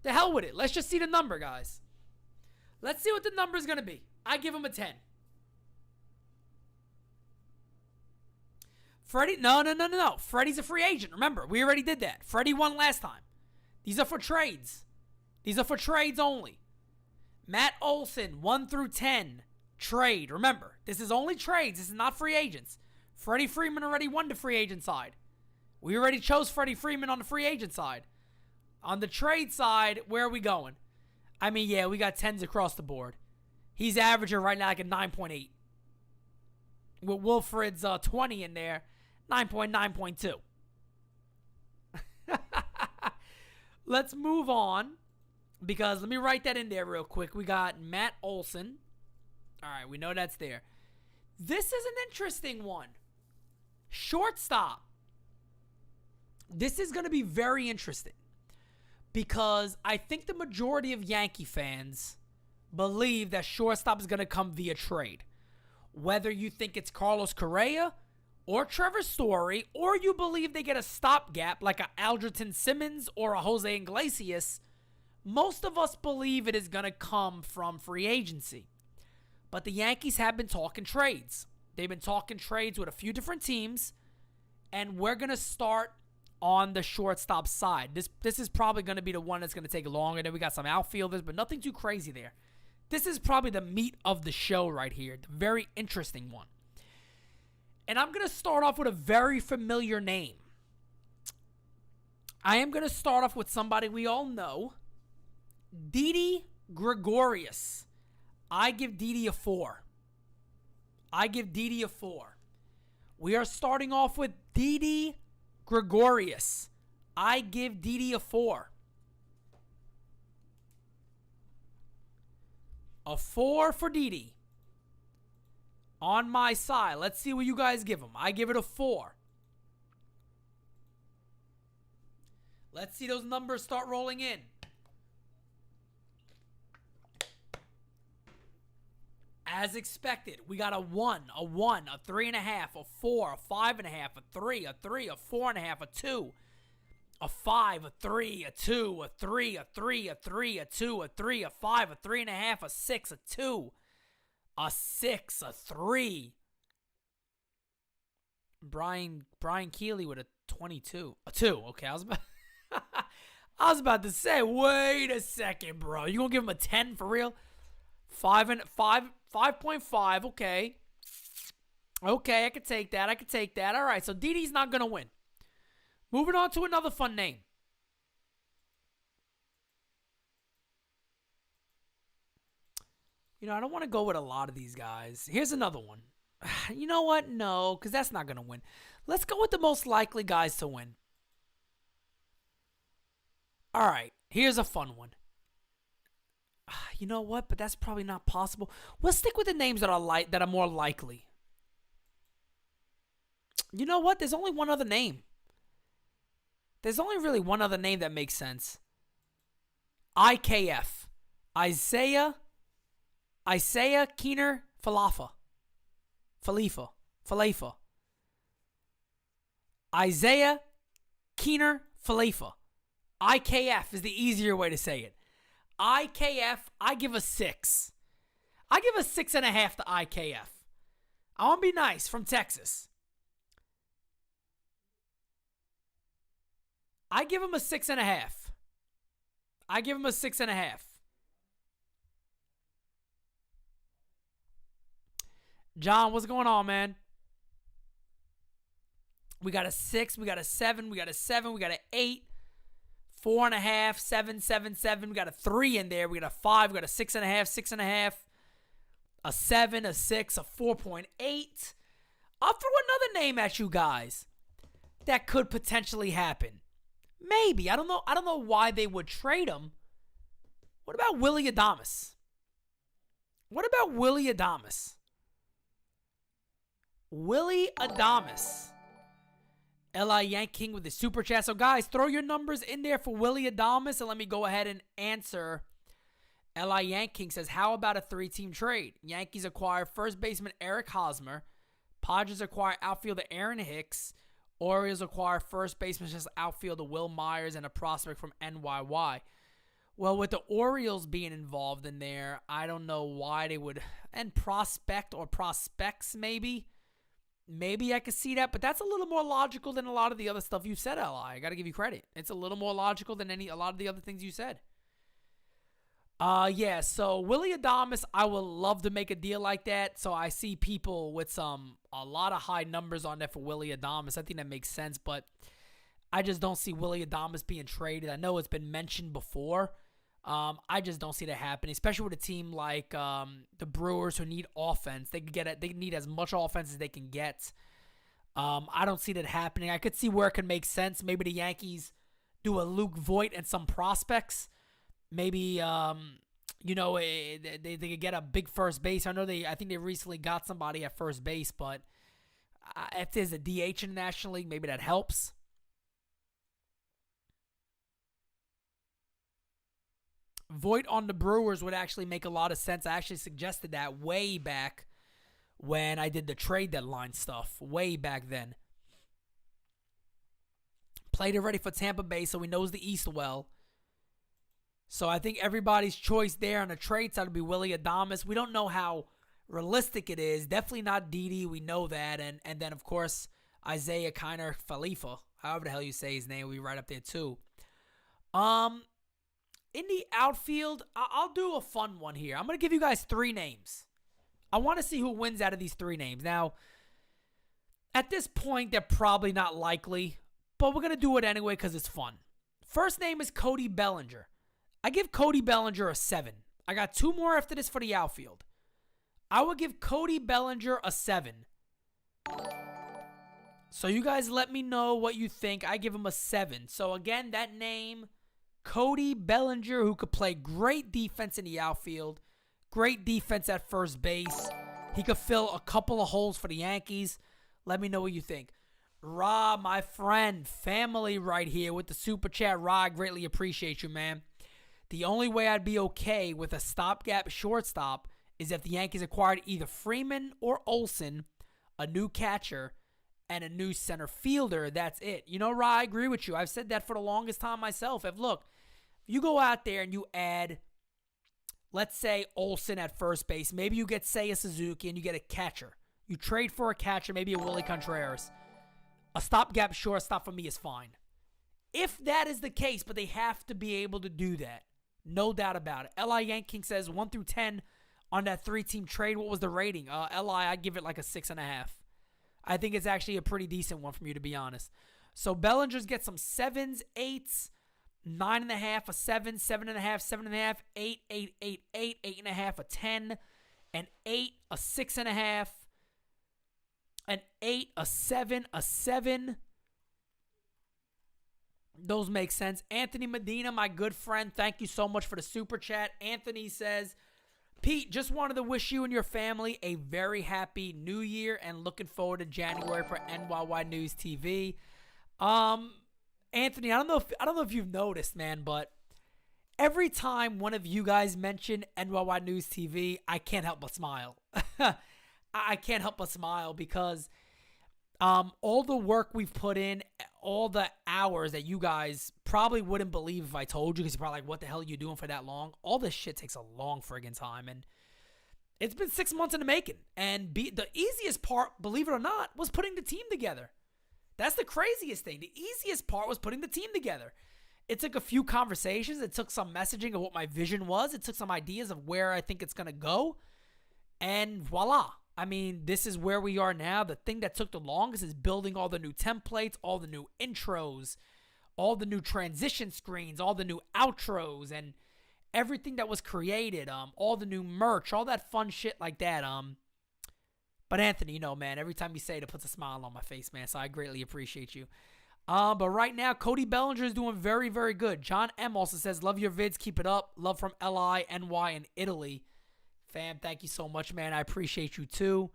The hell with it. Let's just see the number, guys. Let's see what the number is going to be. I give him a 10. Freddie, no. Freddie's a free agent. Remember, we already did that. Freddie won last time. These are for trades. These are for trades only. Matt Olson, 1 through 10. Trade. Remember, this is only trades. This is not free agents. Freddie Freeman already won the free agent side. We already chose Freddie Freeman on the free agent side. On the trade side, where are we going? I mean, yeah, we got 10s across the board. He's averaging right now like a 9.8. With Wilfred's 20 in there, 9.9.2. Let's move on, because let me write that in there real quick. We got Matt Olson. All right, we know that's there. This is an interesting one. Shortstop. This is going to be very interesting, because I think the majority of Yankee fans believe that shortstop is going to come via trade. Whether you think it's Carlos Correa or Trevor Story, or you believe they get a stopgap like a Aldriton Simmons or a Jose Iglesias, most of us believe it is going to come from free agency. But the Yankees have been talking trades. They've been talking trades with a few different teams, and we're going to start on the shortstop side. This is probably going to be the one that's going to take longer. Then we got some outfielders, but nothing too crazy there. This is probably the meat of the show right here. The very interesting one. And I'm going to start off with a very familiar name. I am going to start off with somebody we all know. Didi Gregorius. I give Didi a 4. I give Didi a 4. We are starting off with Didi Gregorius. I give Didi a 4. A 4 for Didi. On my side. Let's see what you guys give him. I give it a 4. Let's see those numbers start rolling in. As expected, we got a 1, a 3.5, a 4, a 5.5, a 3, a 4.5, a 2, a 5, a 3, a 2, a 3, a 3, a 3, a 2, a 3, a 5, a 3.5, a 6, a 2, a 6, a 3. Brian Keeley with a 22. A 2. Okay, I was about to say, wait a second, bro. You gonna give him a 10 for real? 5.5. Okay. Okay, I could take that. All right, so Didi's not going to win. Moving on to another fun name. You know, I don't want to go with a lot of these guys. Here's another one. You know what? No, because that's not going to win. Let's go with the most likely guys to win. All right, here's a fun one. You know what? But that's probably not possible. We'll stick with the names that are more likely. You know what? There's only one other name. There's only really one other name that makes sense. IKF. Isaiah Keener Falefa. Isaiah Keener Falefa. IKF is the easier way to say it. IKF, I give a 6. I give a 6.5 to IKF. I want to be nice, from Texas. I give him a 6.5. I give him a 6.5. John, what's going on, man? We got a 6, we got a 7, we got a 7, we got an 8. 4.5, 7. We got a 3 in there. We got a 5. We got a 6.5, 6.5. a 7, a 6, a 4.8. I'll throw another name at you guys that could potentially happen. Maybe. I don't know. I don't know why they would trade him. What about Willy Adames? What about Willy Adames? Willy Adames. L.I. Yanking with the super chat. So, guys, throw your numbers in there for Willy Adames, and let me go ahead and answer. L.I. Yanking says, how about a 3-team trade? Yankees acquire first baseman Eric Hosmer. Padres acquire outfielder Aaron Hicks. Orioles acquire first baseman just outfielder Will Myers and a prospect from NYY. Well, with the Orioles being involved in there, I don't know why they would. And prospect or prospects, maybe. Maybe I could see that, but that's a little more logical than a lot of the other stuff you said, L.I. I got to give you credit. It's a little more logical than a lot of the other things you said. Yeah, so Willy Adames, I would love to make a deal like that. So I see people with a lot of high numbers on there for Willy Adames. I think that makes sense, but I just don't see Willy Adames being traded. I know it's been mentioned before. I just don't see that happening, especially with a team like the Brewers who need offense. They need as much offense as they can get. I don't see that happening. I could see where it could make sense. Maybe the Yankees do a Luke Voit and some prospects. Maybe they could get a big first base. I think they recently got somebody at first base, but if there's a DH in the National League, maybe that helps. Voit on the Brewers would actually make a lot of sense. I actually suggested that way back when I did the trade deadline stuff, way back then. Played already for Tampa Bay, so he knows the East well. So I think everybody's choice there on the trade side would be Willy Adames. We don't know how realistic it is. Definitely not Didi. We know that. And then, of course, Isaiah Kiner Khalifa, however the hell you say his name, will be right up there too. In the outfield, I'll do a fun one here. I'm going to give you guys 3 names. I want to see who wins out of these 3 names. Now, at this point, they're probably not likely, but we're going to do it anyway because it's fun. First name is Cody Bellinger. I give Cody Bellinger a 7. I got 2 more after this for the outfield. I would give Cody Bellinger a 7. So you guys let me know what you think. I give him a 7. So again, that name, Cody Bellinger, who could play great defense in the outfield, great defense at first base. He could fill a couple of holes for the Yankees. Let me know what you think. Rob, my friend, family right here with the super chat. Rob, I greatly appreciate you, man. The only way I'd be okay with a stopgap shortstop is if the Yankees acquired either Freeman or Olsen, a new catcher, and a new center fielder. That's it. You know, Ra, I agree with you. I've said that for the longest time myself. If you go out there and you add, let's say, Olsen at first base. Maybe you get Seiya Suzuki and you get a catcher. You trade for a catcher, maybe a Willie Contreras. A stopgap shortstop for me is fine. If that is the case, but they have to be able to do that. No doubt about it. L.I. Yanking says 1 through 10 on that 3-team trade. What was the rating? L.I., I'd give it like a 6.5. I think it's actually a pretty decent one from you, to be honest. So Bellinger's get some 7s, 8s, 9.5, a 7, 7.5, 7.5, 8, 8, 8, 8, 8.5, a 10, an 8, a 6.5, an 8, a 7, a 7. Those make sense. Anthony Medina, my good friend, thank you so much for the super chat. Anthony says, Pete, just wanted to wish you and your family a very happy new year and looking forward to January for NyynewsTV. Anthony, I don't know if you've noticed, man, but every time one of you guys mention NyynewsTV, I can't help but smile. I can't help but smile because all the work we've put in, all the hours that you guys probably wouldn't believe if I told you, because you're probably like, what the hell are you doing for that long? All this shit takes a long friggin' time, and it's been 6 months in the making. And the easiest part, believe it or not, was putting the team together. That's the craziest thing. The easiest part was putting the team together. It took a few conversations. It took some messaging of what my vision was. It took some ideas of where I think it's going to go. And voila. I mean, this is where we are now. The thing that took the longest is building all the new templates, all the new intros, all the new transition screens, all the new outros, and everything that was created, all the new merch, all that fun shit like that. But Anthony, man, every time you say it, it puts a smile on my face, man. So I greatly appreciate you. But right now, Cody Bellinger is doing very, very good. John M also says, love your vids, keep it up. Love from LI, NY, and Italy. Fam, thank you so much, man. I appreciate you too.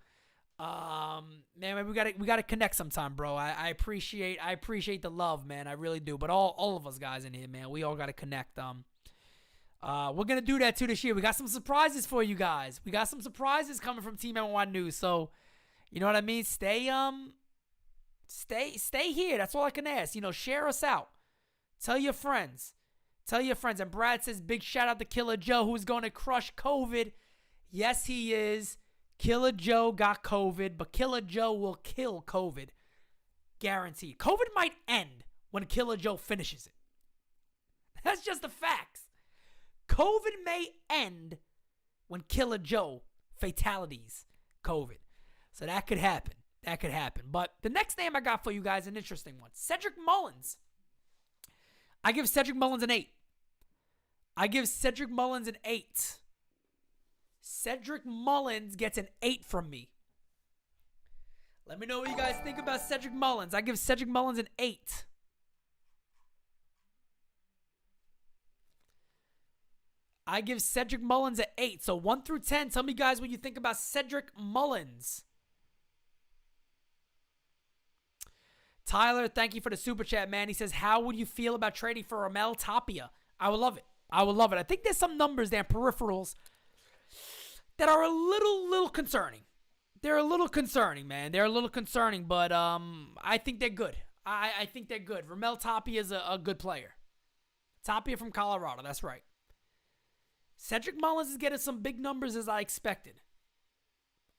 Man, we gotta connect sometime, bro. I appreciate the love, man. I really do. But all of us guys in here, man, we all gotta connect. We're gonna do that too this year. We got some surprises for you guys. We got some surprises coming from Team NY News. So, you know what I mean? Stay here. That's all I can ask. Share us out. Tell your friends. And Brad says, big shout out to Killer Joe, who's going to crush COVID. Yes, he is. Killer Joe got COVID, but Killer Joe will kill COVID. Guaranteed. COVID might end when Killer Joe finishes it. That's just the facts. COVID may end when Killer Joe fatalities COVID. So that could happen. But the next name I got for you guys is an interesting one. Cedric Mullins. I give Cedric Mullins an 8. Cedric Mullins gets an 8 from me. Let me know what you guys think about Cedric Mullins. I give Cedric Mullins an 8. So 1 through 10, tell me guys what you think about Cedric Mullins. Tyler, thank you for the super chat, man. He says, how would you feel about trading for Ramel Tapia? I would love it. I think there's some numbers there, peripherals, that are a little concerning. They're a little concerning, man. But I think they're good. I think they're good. Ramel Tapia is a good player. Tapia from Colorado, that's right. Cedric Mullins is getting some big numbers as I expected.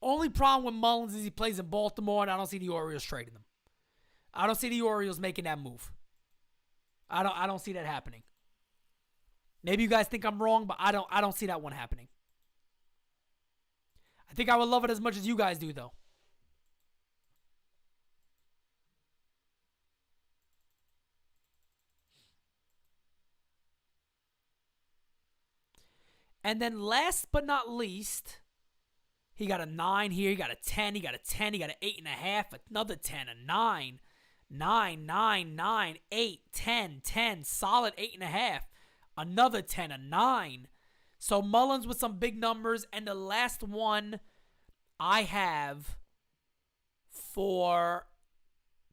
Only problem with Mullins is he plays in Baltimore, and I don't see the Orioles trading him. I don't see the Orioles making that move. I don't see that happening. Maybe you guys think I'm wrong, but I don't see that one happening. I think I would love it as much as you guys do, though. And then last but not least, he got a 9 here. He got a 10. He got a 10. He got an 8.5. Another 10. A 9. 9, 9, 9, 8, 10, 10. Solid 8.5. Another 10. A 9. So Mullins with some big numbers. And the last one I have for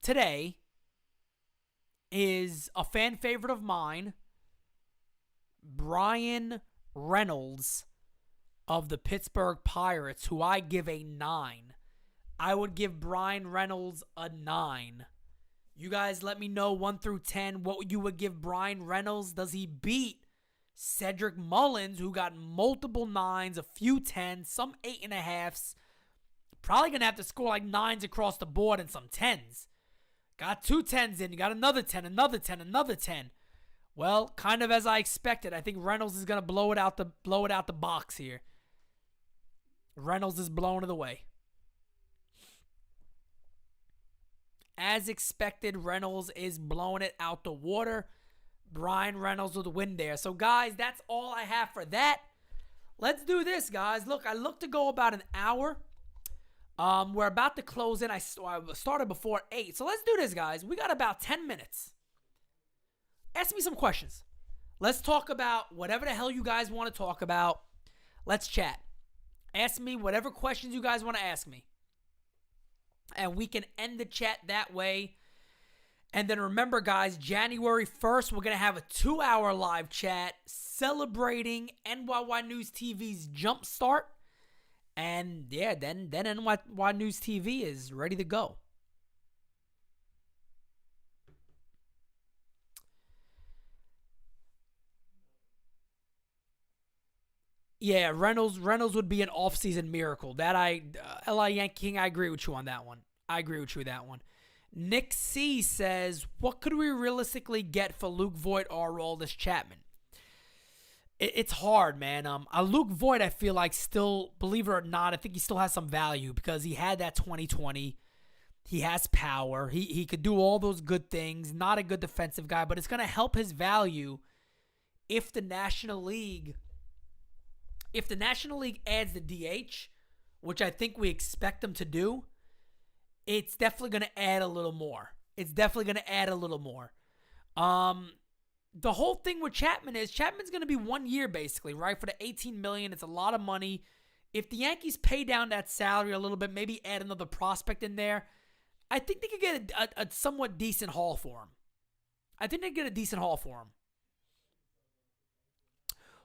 today is a fan favorite of mine, Brian Reynolds of the Pittsburgh Pirates, who I give a 9. I would give Brian Reynolds a 9. You guys let me know 1 through 10 what you would give Brian Reynolds. Does he beat Cedric Mullins, who got multiple 9s, a few 10s, some 8.5s? Probably going to have to score like 9s across the board and some 10s. Got 2 10s in. You got another 10, another 10, another 10. Well, kind of as I expected. I think Reynolds is going to blow it out the box here. Reynolds is blowing it away. As expected, Reynolds is blowing it out the water. Brian Reynolds with the win there. So, guys, that's all I have for that. Let's do this, guys. Look, I look to go about an hour. We're about to close in. I started before 8. So, let's do this, guys. We got about 10 minutes. Ask me some questions. Let's talk about whatever the hell you guys want to talk about. Let's chat. Ask me whatever questions you guys want to ask me. And we can end the chat that way. And then remember, guys, January 1st, we're going to have a 2-hour live chat celebrating NYY News TV's jump start. And yeah, then NYY News TV is ready to go. Yeah, Reynolds would be an off-season miracle. That LA Yankee King, I agree with you on that one. Nick C says, what could we realistically get for Luke Voigt or Aroldis Chapman? It's hard, man. Luke Voigt, I feel like still, believe it or not, I think he still has some value because he had that 2020. He has power. He could do all those good things. Not a good defensive guy, but it's going to help his value if the National League adds the DH, which I think we expect them to do, it's definitely going to add a little more. The whole thing with Chapman is Chapman's going to be 1 year basically, right? For the $18 million, it's a lot of money. If the Yankees pay down that salary a little bit, maybe add another prospect in there, I think they could get a somewhat decent haul for him.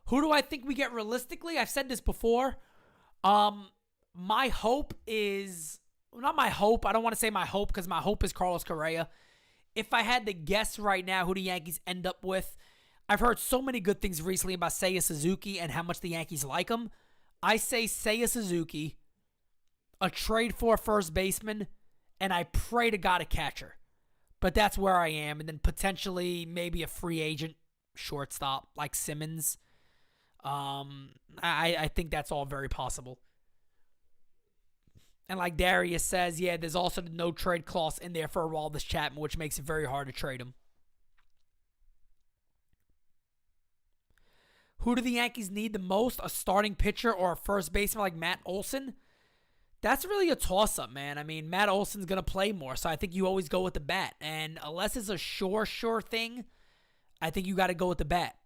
Who do I think we get realistically? I've said this before. My hope is, not my hope. I don't want to say my hope because my hope is Carlos Correa. If I had to guess right now who the Yankees end up with, I've heard so many good things recently about Seiya Suzuki and how much the Yankees like him. I say Seiya Suzuki, a trade for a first baseman, and I pray to God a catcher. But that's where I am. And then potentially maybe a free agent shortstop like Simmons. I think that's all very possible. And like Darius says, yeah, there's also the no trade clause in there for Aroldis Chapman, which makes it very hard to trade him. Who do the Yankees need the most? A starting pitcher or a first baseman like Matt Olson? That's really a toss-up, man. I mean, Matt Olson's going to play more, so I think you always go with the bat. And unless it's a sure thing, I think you got to go with the bat.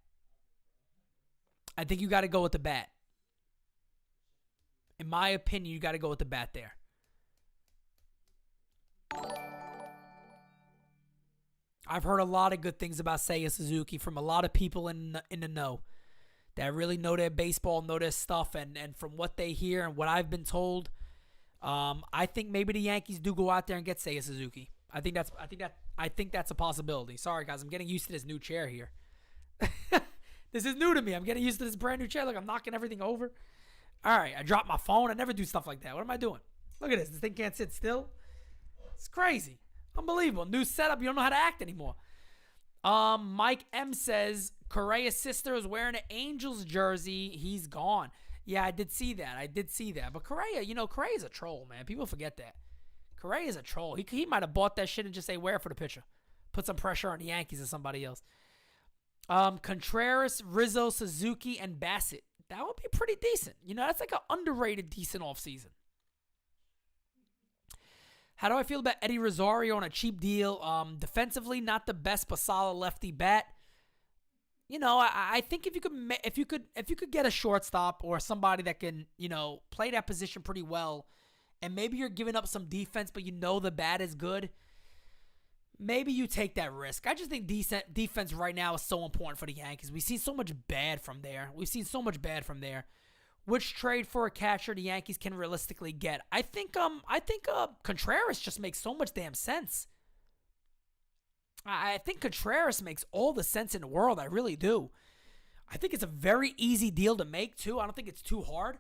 In my opinion, you got to go with the bat there. I've heard a lot of good things about Seiya Suzuki from a lot of people in the know that really know their baseball, know their stuff, and from what they hear and what I've been told, I think maybe the Yankees do go out there and get Seiya Suzuki. I think that's a possibility. Sorry guys, I'm getting used to this new chair here. This is new to me. I'm getting used to this brand new chair. Look, I'm knocking everything over. All right, I dropped my phone. I never do stuff like that. What am I doing? Look at this. This thing can't sit still. It's crazy. Unbelievable. New setup. You don't know how to act anymore. Mike M says, Correa's sister is wearing an Angels jersey. He's gone. Yeah, I did see that. But Correa, Correa's a troll, man. People forget that. Correa's a troll. He might have bought that shit and just say, wear it for the picture. Put some pressure on the Yankees or somebody else. Contreras, Rizzo, Suzuki, and Bassett. That would be pretty decent. That's like an underrated decent offseason. How do I feel about Eddie Rosario on a cheap deal? Defensively, not the best, but solid lefty bat. I think if you could get a shortstop or somebody that can, play that position pretty well, and maybe you're giving up some defense, but the bat is good, maybe you take that risk. I just think decent defense right now is so important for the Yankees. We've seen so much bad from there. Which trade for a catcher the Yankees can realistically get? I think Contreras just makes so much damn sense. I think Contreras makes all the sense in the world. I really do. I think it's a very easy deal to make too. I don't think it's too hard.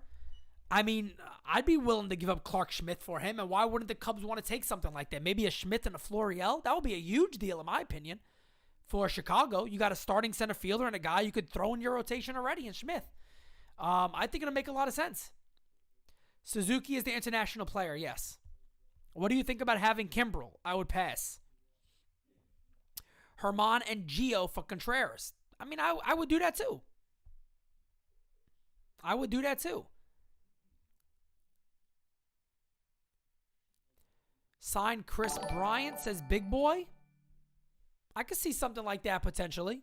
I mean, I'd be willing to give up Clark Schmidt for him, and why wouldn't the Cubs want to take something like that? Maybe a Schmidt and a Florial? That would be a huge deal, in my opinion. For Chicago, you got a starting center fielder and a guy you could throw in your rotation already in Schmidt. I think it'll make a lot of sense. Suzuki is the international player, yes. What do you think about having Kimbrel? I would pass. Herman and Gio for Contreras. I mean, I would do that too. Sign Chris Bryant, says Big Boy. I could see something like that potentially.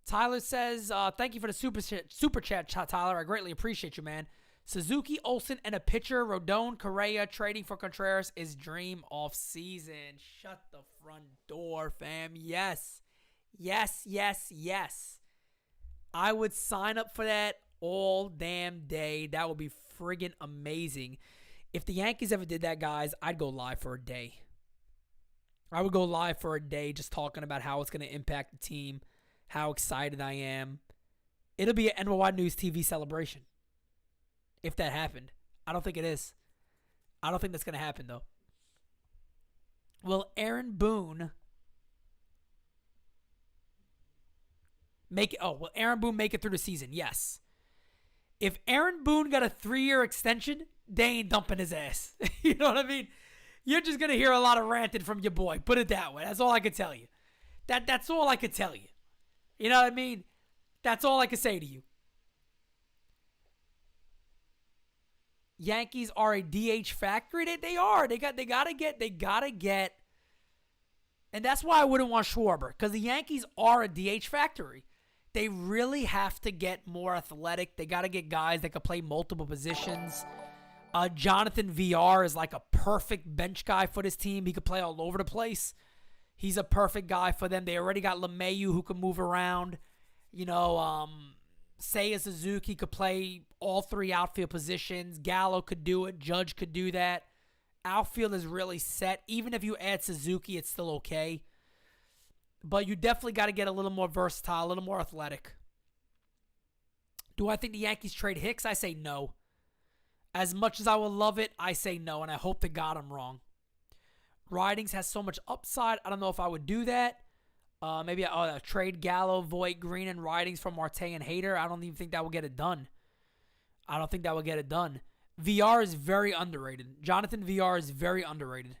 Tyler says, thank you for the super chat, Tyler. I greatly appreciate you, man. Suzuki, Olsen, and a pitcher, Rodon, Correa, trading for Contreras is dream off season. Shut the front door, fam. Yes. I would sign up for that all damn day. That would be friggin' amazing. If the Yankees ever did that, guys, I'd go live for a day. I would go live for a day just talking about how it's going to impact the team, how excited I am. It'll be an NyynewsTV celebration if that happened. I don't think it is. I don't think that's going to happen, though. Will Aaron Boone make it? Oh, will Aaron Boone make it through the season? Yes. If Aaron Boone got a 3-year extension, they ain't dumping his ass. You know what I mean? You're just going to hear a lot of ranting from your boy. Put it that way. That's all I can tell you. That's all I can tell you. You know what I mean? That's all I can say to you. Yankees are a DH factory. They are. They gotta get. And that's why I wouldn't want Schwarber, because the Yankees are a DH factory. They really have to get more athletic. They got to get guys that can play multiple positions. Jonathan VR is like a perfect bench guy for this team. He could play all over the place. He's a perfect guy for them. They already got LeMahieu who can move around. You know, Seiya Suzuki could play all three outfield positions. Gallo could do it. Judge could do that. Outfield is really set. Even if you add Suzuki, it's still okay. But you definitely got to get a little more versatile, a little more athletic. Do I think the Yankees trade Hicks? I say no. As much as I would love it, I say no, and I hope to God I'm wrong. Ridings has so much upside. I don't know if I would do that. Maybe trade Gallo, Voit, Green, and Ridings for Marte and Hader. I don't even think that will get it done. I don't think that will get it done. VR is very underrated. Jonathan VR is very underrated.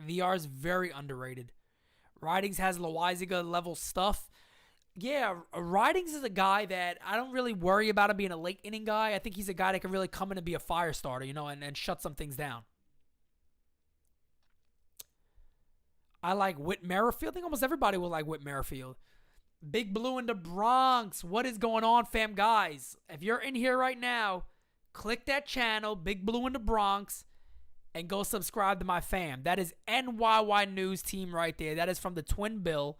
VR is very underrated. Ridings has Loizaga level stuff. Yeah, Ridings is a guy that I don't really worry about him being a late inning guy. I think he's a guy that can really come in and be a fire starter, you know, and shut some things down. I like Whit Merrifield. I think almost everybody will like Whit Merrifield. Big Blue in the Bronx. What is going on, fam, guys? If you're in here right now, click that channel, Big Blue in the Bronx, and go subscribe to my fam. That is NYY News Team right there. That is from the Twin Bill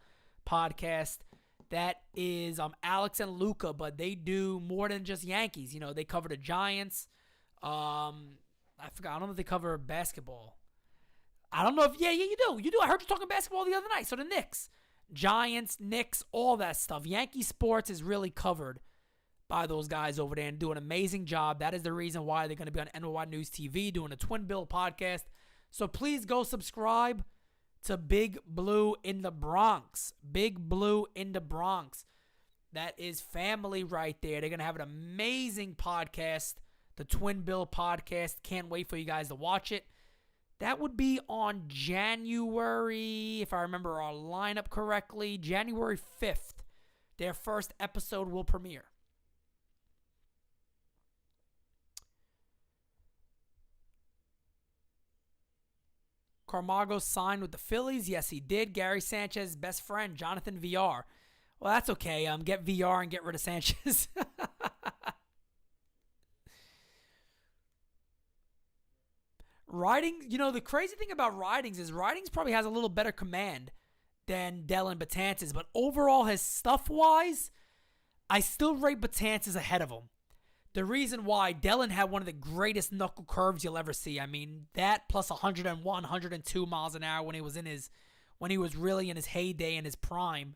podcast. That is Alex and Luca, but they do more than just Yankees. You know, they cover the Giants. I forgot. I don't know if they cover basketball. I don't know if, yeah, you do. You do. I heard you talking basketball the other night. So the Knicks, Giants, Knicks, all that stuff. Yankee sports is really covered by those guys over there and do an amazing job. That is the reason why they're going to be on NYY News TV doing a Twin Bill podcast. So please go subscribe to Big Blue in the Bronx. Big Blue in the Bronx. That is family right there. They're going to have an amazing podcast, the Twin Bill podcast. Can't wait for you guys to watch it. That would be on January, if I remember our lineup correctly, January 5th. Their first episode will premiere. Camargo signed with the Phillies. Yes, he did. Gary Sanchez's best friend, Jonathan VR. Well, that's okay. Get VR and get rid of Sanchez. Ridings, you know, the crazy thing about Ridings is Ridings probably has a little better command than Dellin Betances, but overall, his stuff-wise, I still rate Betances ahead of him. The reason why, Dellin had one of the greatest knuckle curves you'll ever see. I mean, that plus 101, 102 miles an hour when he was really in his heyday, in his prime.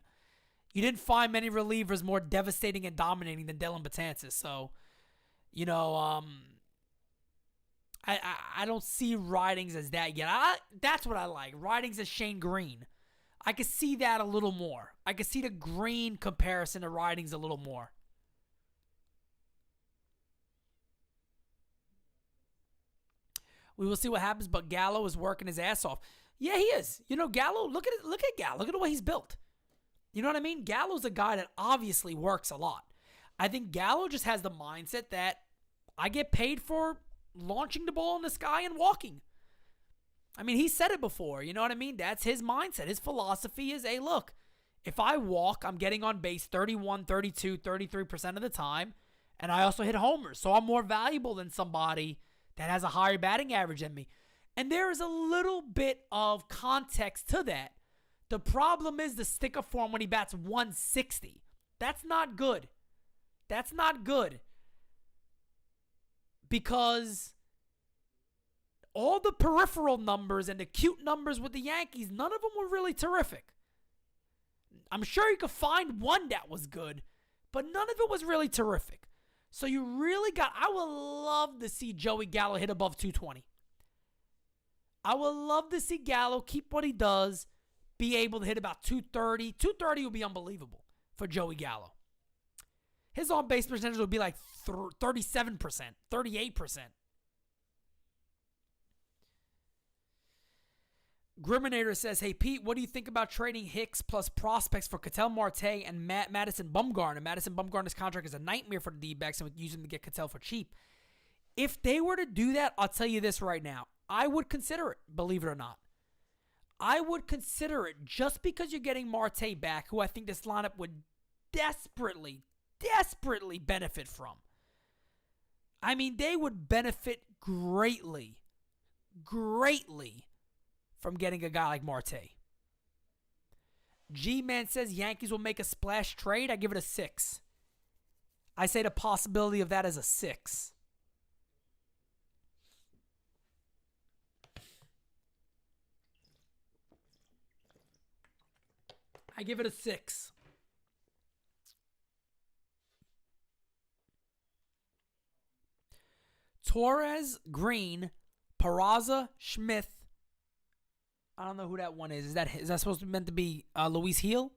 You didn't find many relievers more devastating and dominating than Dellin Betances. So, you know, I don't see Ridings as that yet. That's what I like. Ridings as Shane Green. I could see that a little more. I could see the Green comparison to Ridings a little more. We will see what happens, but Gallo is working his ass off. Yeah, he is. You know, Gallo, look at Gallo. Look at the way he's built. You know what I mean? Gallo's a guy that obviously works a lot. I think Gallo just has the mindset that I get paid for launching the ball in the sky and walking. I mean, he said it before. You know what I mean? That's his mindset. His philosophy is, hey, look, if I walk, I'm getting on base 31, 32, 33% of the time, and I also hit homers. So I'm more valuable than somebody that has a higher batting average than me. And there is a little bit of context to that. The problem is the sticker form when he bats 160. That's not good. That's not good. Because all the peripheral numbers and the cute numbers with the Yankees, none of them were really terrific. I'm sure you could find one that was good, but none of it was really terrific. So you really I would love to see Joey Gallo hit above 220. I would love to see Gallo keep what he does, be able to hit about 230. 230 would be unbelievable for Joey Gallo. His on-base percentage would be like 37%, 38%. Griminator says, hey, Pete, what do you think about trading Hicks plus prospects for Ketel Marte and Madison Bumgarner? Madison Bumgarner's contract is a nightmare for the D-backs and would use him to get Ketel for cheap. If they were to do that, I'll tell you this right now. I would consider it, believe it or not. I would consider it just because you're getting Marte back, who I think this lineup would desperately benefit from. I mean, they would benefit greatly from getting a guy like Marte. G-Man says Yankees will make a splash trade. I give it a 6. I say the possibility of that is a 6. I give it a 6. Torres, Green, Peraza, Smith. I don't know who that one is. Is that supposed to be meant to be Luis Gil?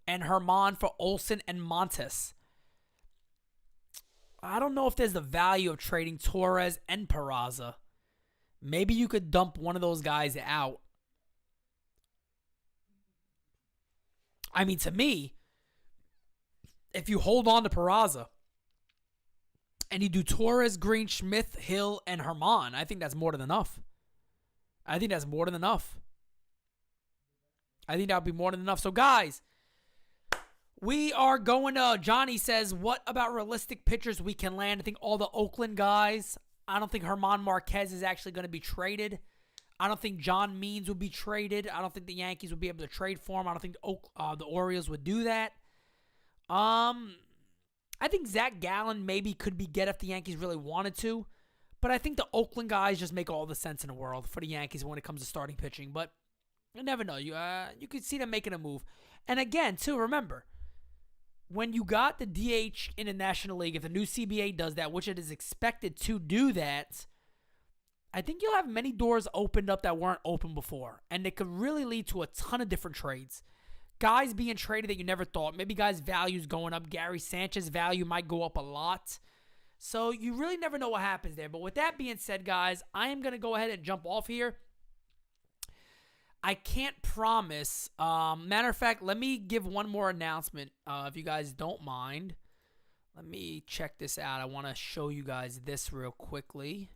And Herman for Olsen and Montes. I don't know if there's the value of trading Torres and Peraza. Maybe you could dump one of those guys out. I mean, to me, if you hold on to Peraza and you do Torres, Green, Smith, Hill, and Herman, I think that's more than enough. I think that would be more than enough. So, guys, we are going to, Johnny says, what about realistic pitchers we can land? I think all the Oakland guys. I don't think Herman Marquez is actually going to be traded. I don't think John Means would be traded. I don't think the Yankees would be able to trade for him. I don't think the Orioles would do that. I think Zach Gallen maybe could be get if the Yankees really wanted to. But I think the Oakland guys just make all the sense in the world for the Yankees when it comes to starting pitching. But you never know. You could see them making a move. And again, too, remember, when you got the DH in the National League, if the new CBA does that, which it is expected to do that, I think you'll have many doors opened up that weren't open before. And it could really lead to a ton of different trades. Guys being traded that you never thought. Maybe guys' values going up. Gary Sanchez's value might go up a lot. So you really never know what happens there. But with that being said, guys, I am going to go ahead and jump off here. I can't promise. Matter of fact, let me give one more announcement if you guys don't mind. Let me check this out. I want to show you guys this real quickly.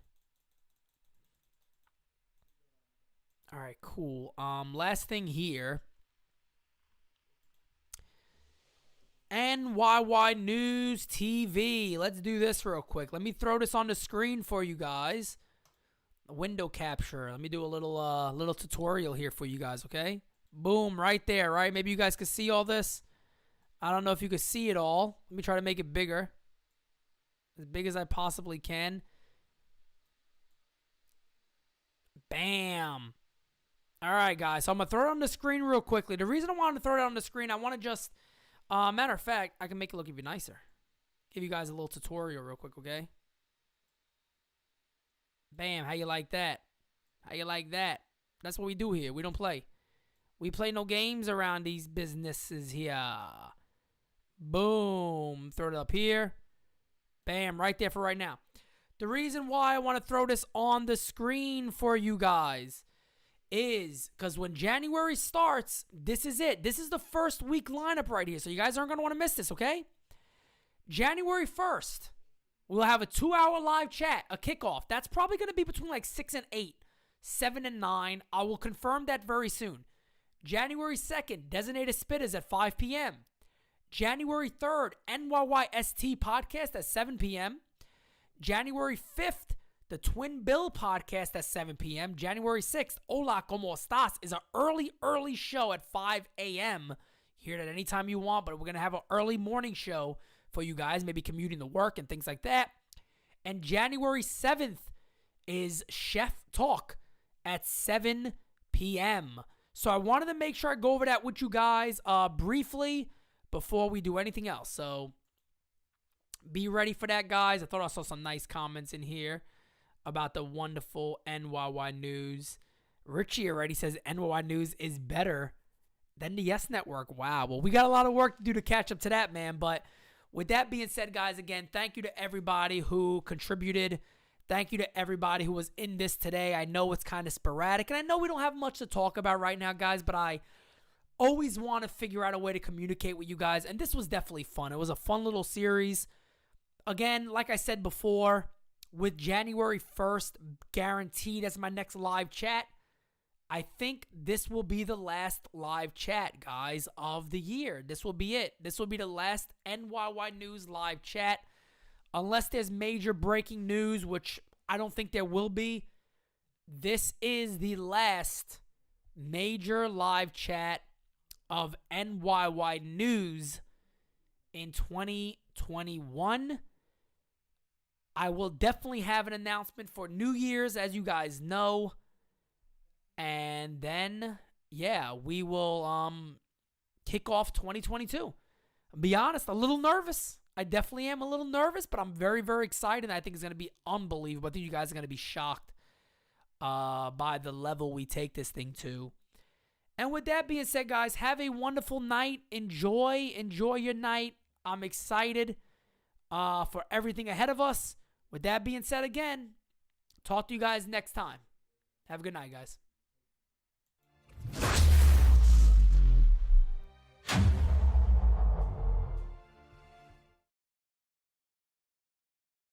All right, cool. Last thing here. NyynewsTV. Let's do this real quick. Let me throw this on the screen for you guys. Window capture. Let me do a little tutorial here for you guys, okay? Boom, right there, right? Maybe you guys can see all this. I don't know if you can see it all. Let me try to make it bigger. As big as I possibly can. Bam. All right, guys. So I'm going to throw it on the screen real quickly. The reason I wanted to throw it on the screen, I want to just... matter of fact, I can make it look even nicer. Give you guys a little tutorial real quick, okay? Bam, how you like that? How you like that? That's what we do here. We don't play. We play no games around these businesses here. Boom. Throw it up here. Bam, right there for right now. The reason why I want to throw this on the screen for you guys is because when January starts, this is it. This is the first week lineup right here. So you guys aren't going to want to miss this, okay? January 1st, we'll have a 2-hour live chat, a kickoff. That's probably going to be between like 6 and 8, 7 and 9. I will confirm that very soon. January 2nd, Designated Spitters at 5 p.m. January 3rd, NYYST podcast at 7 p.m. January 5th, the Twin Bill podcast at 7 p.m. January 6th, Hola, ¿Cómo estás? Is an early show at 5 a.m. Hear it at any time you want, but we're going to have an early morning show for you guys, maybe commuting to work and things like that. And January 7th is Chef Talk at 7 p.m. So I wanted to make sure I go over that with you guys briefly before we do anything else. So be ready for that, guys. I thought I saw some nice comments in here about the wonderful NYY News. Richie already says NYY News is better than the Yes Network. Wow. Well, we got a lot of work to do to catch up to that, man. But with that being said, guys, again, thank you to everybody who contributed. Thank you to everybody who was in this today. I know it's kind of sporadic, and I know we don't have much to talk about right now, guys, but I always want to figure out a way to communicate with you guys, and this was definitely fun. It was a fun little series. Again, like I said before, with January 1st guaranteed as my next live chat, I think this will be the last live chat, guys, of the year. This will be it. This will be the last NYY News live chat. Unless there's major breaking news, which I don't think there will be, this is the last major live chat of NYY News in 2021. I will definitely have an announcement for New Year's, as you guys know. And then, yeah, we will kick off 2022. I'll be honest, a little nervous. I definitely am a little nervous, but I'm very, very excited. I think it's going to be unbelievable. I think you guys are going to be shocked by the level we take this thing to. And with that being said, guys, have a wonderful night. Enjoy your night. I'm excited for everything ahead of us. With that being said, again, talk to you guys next time. Have a good night, guys.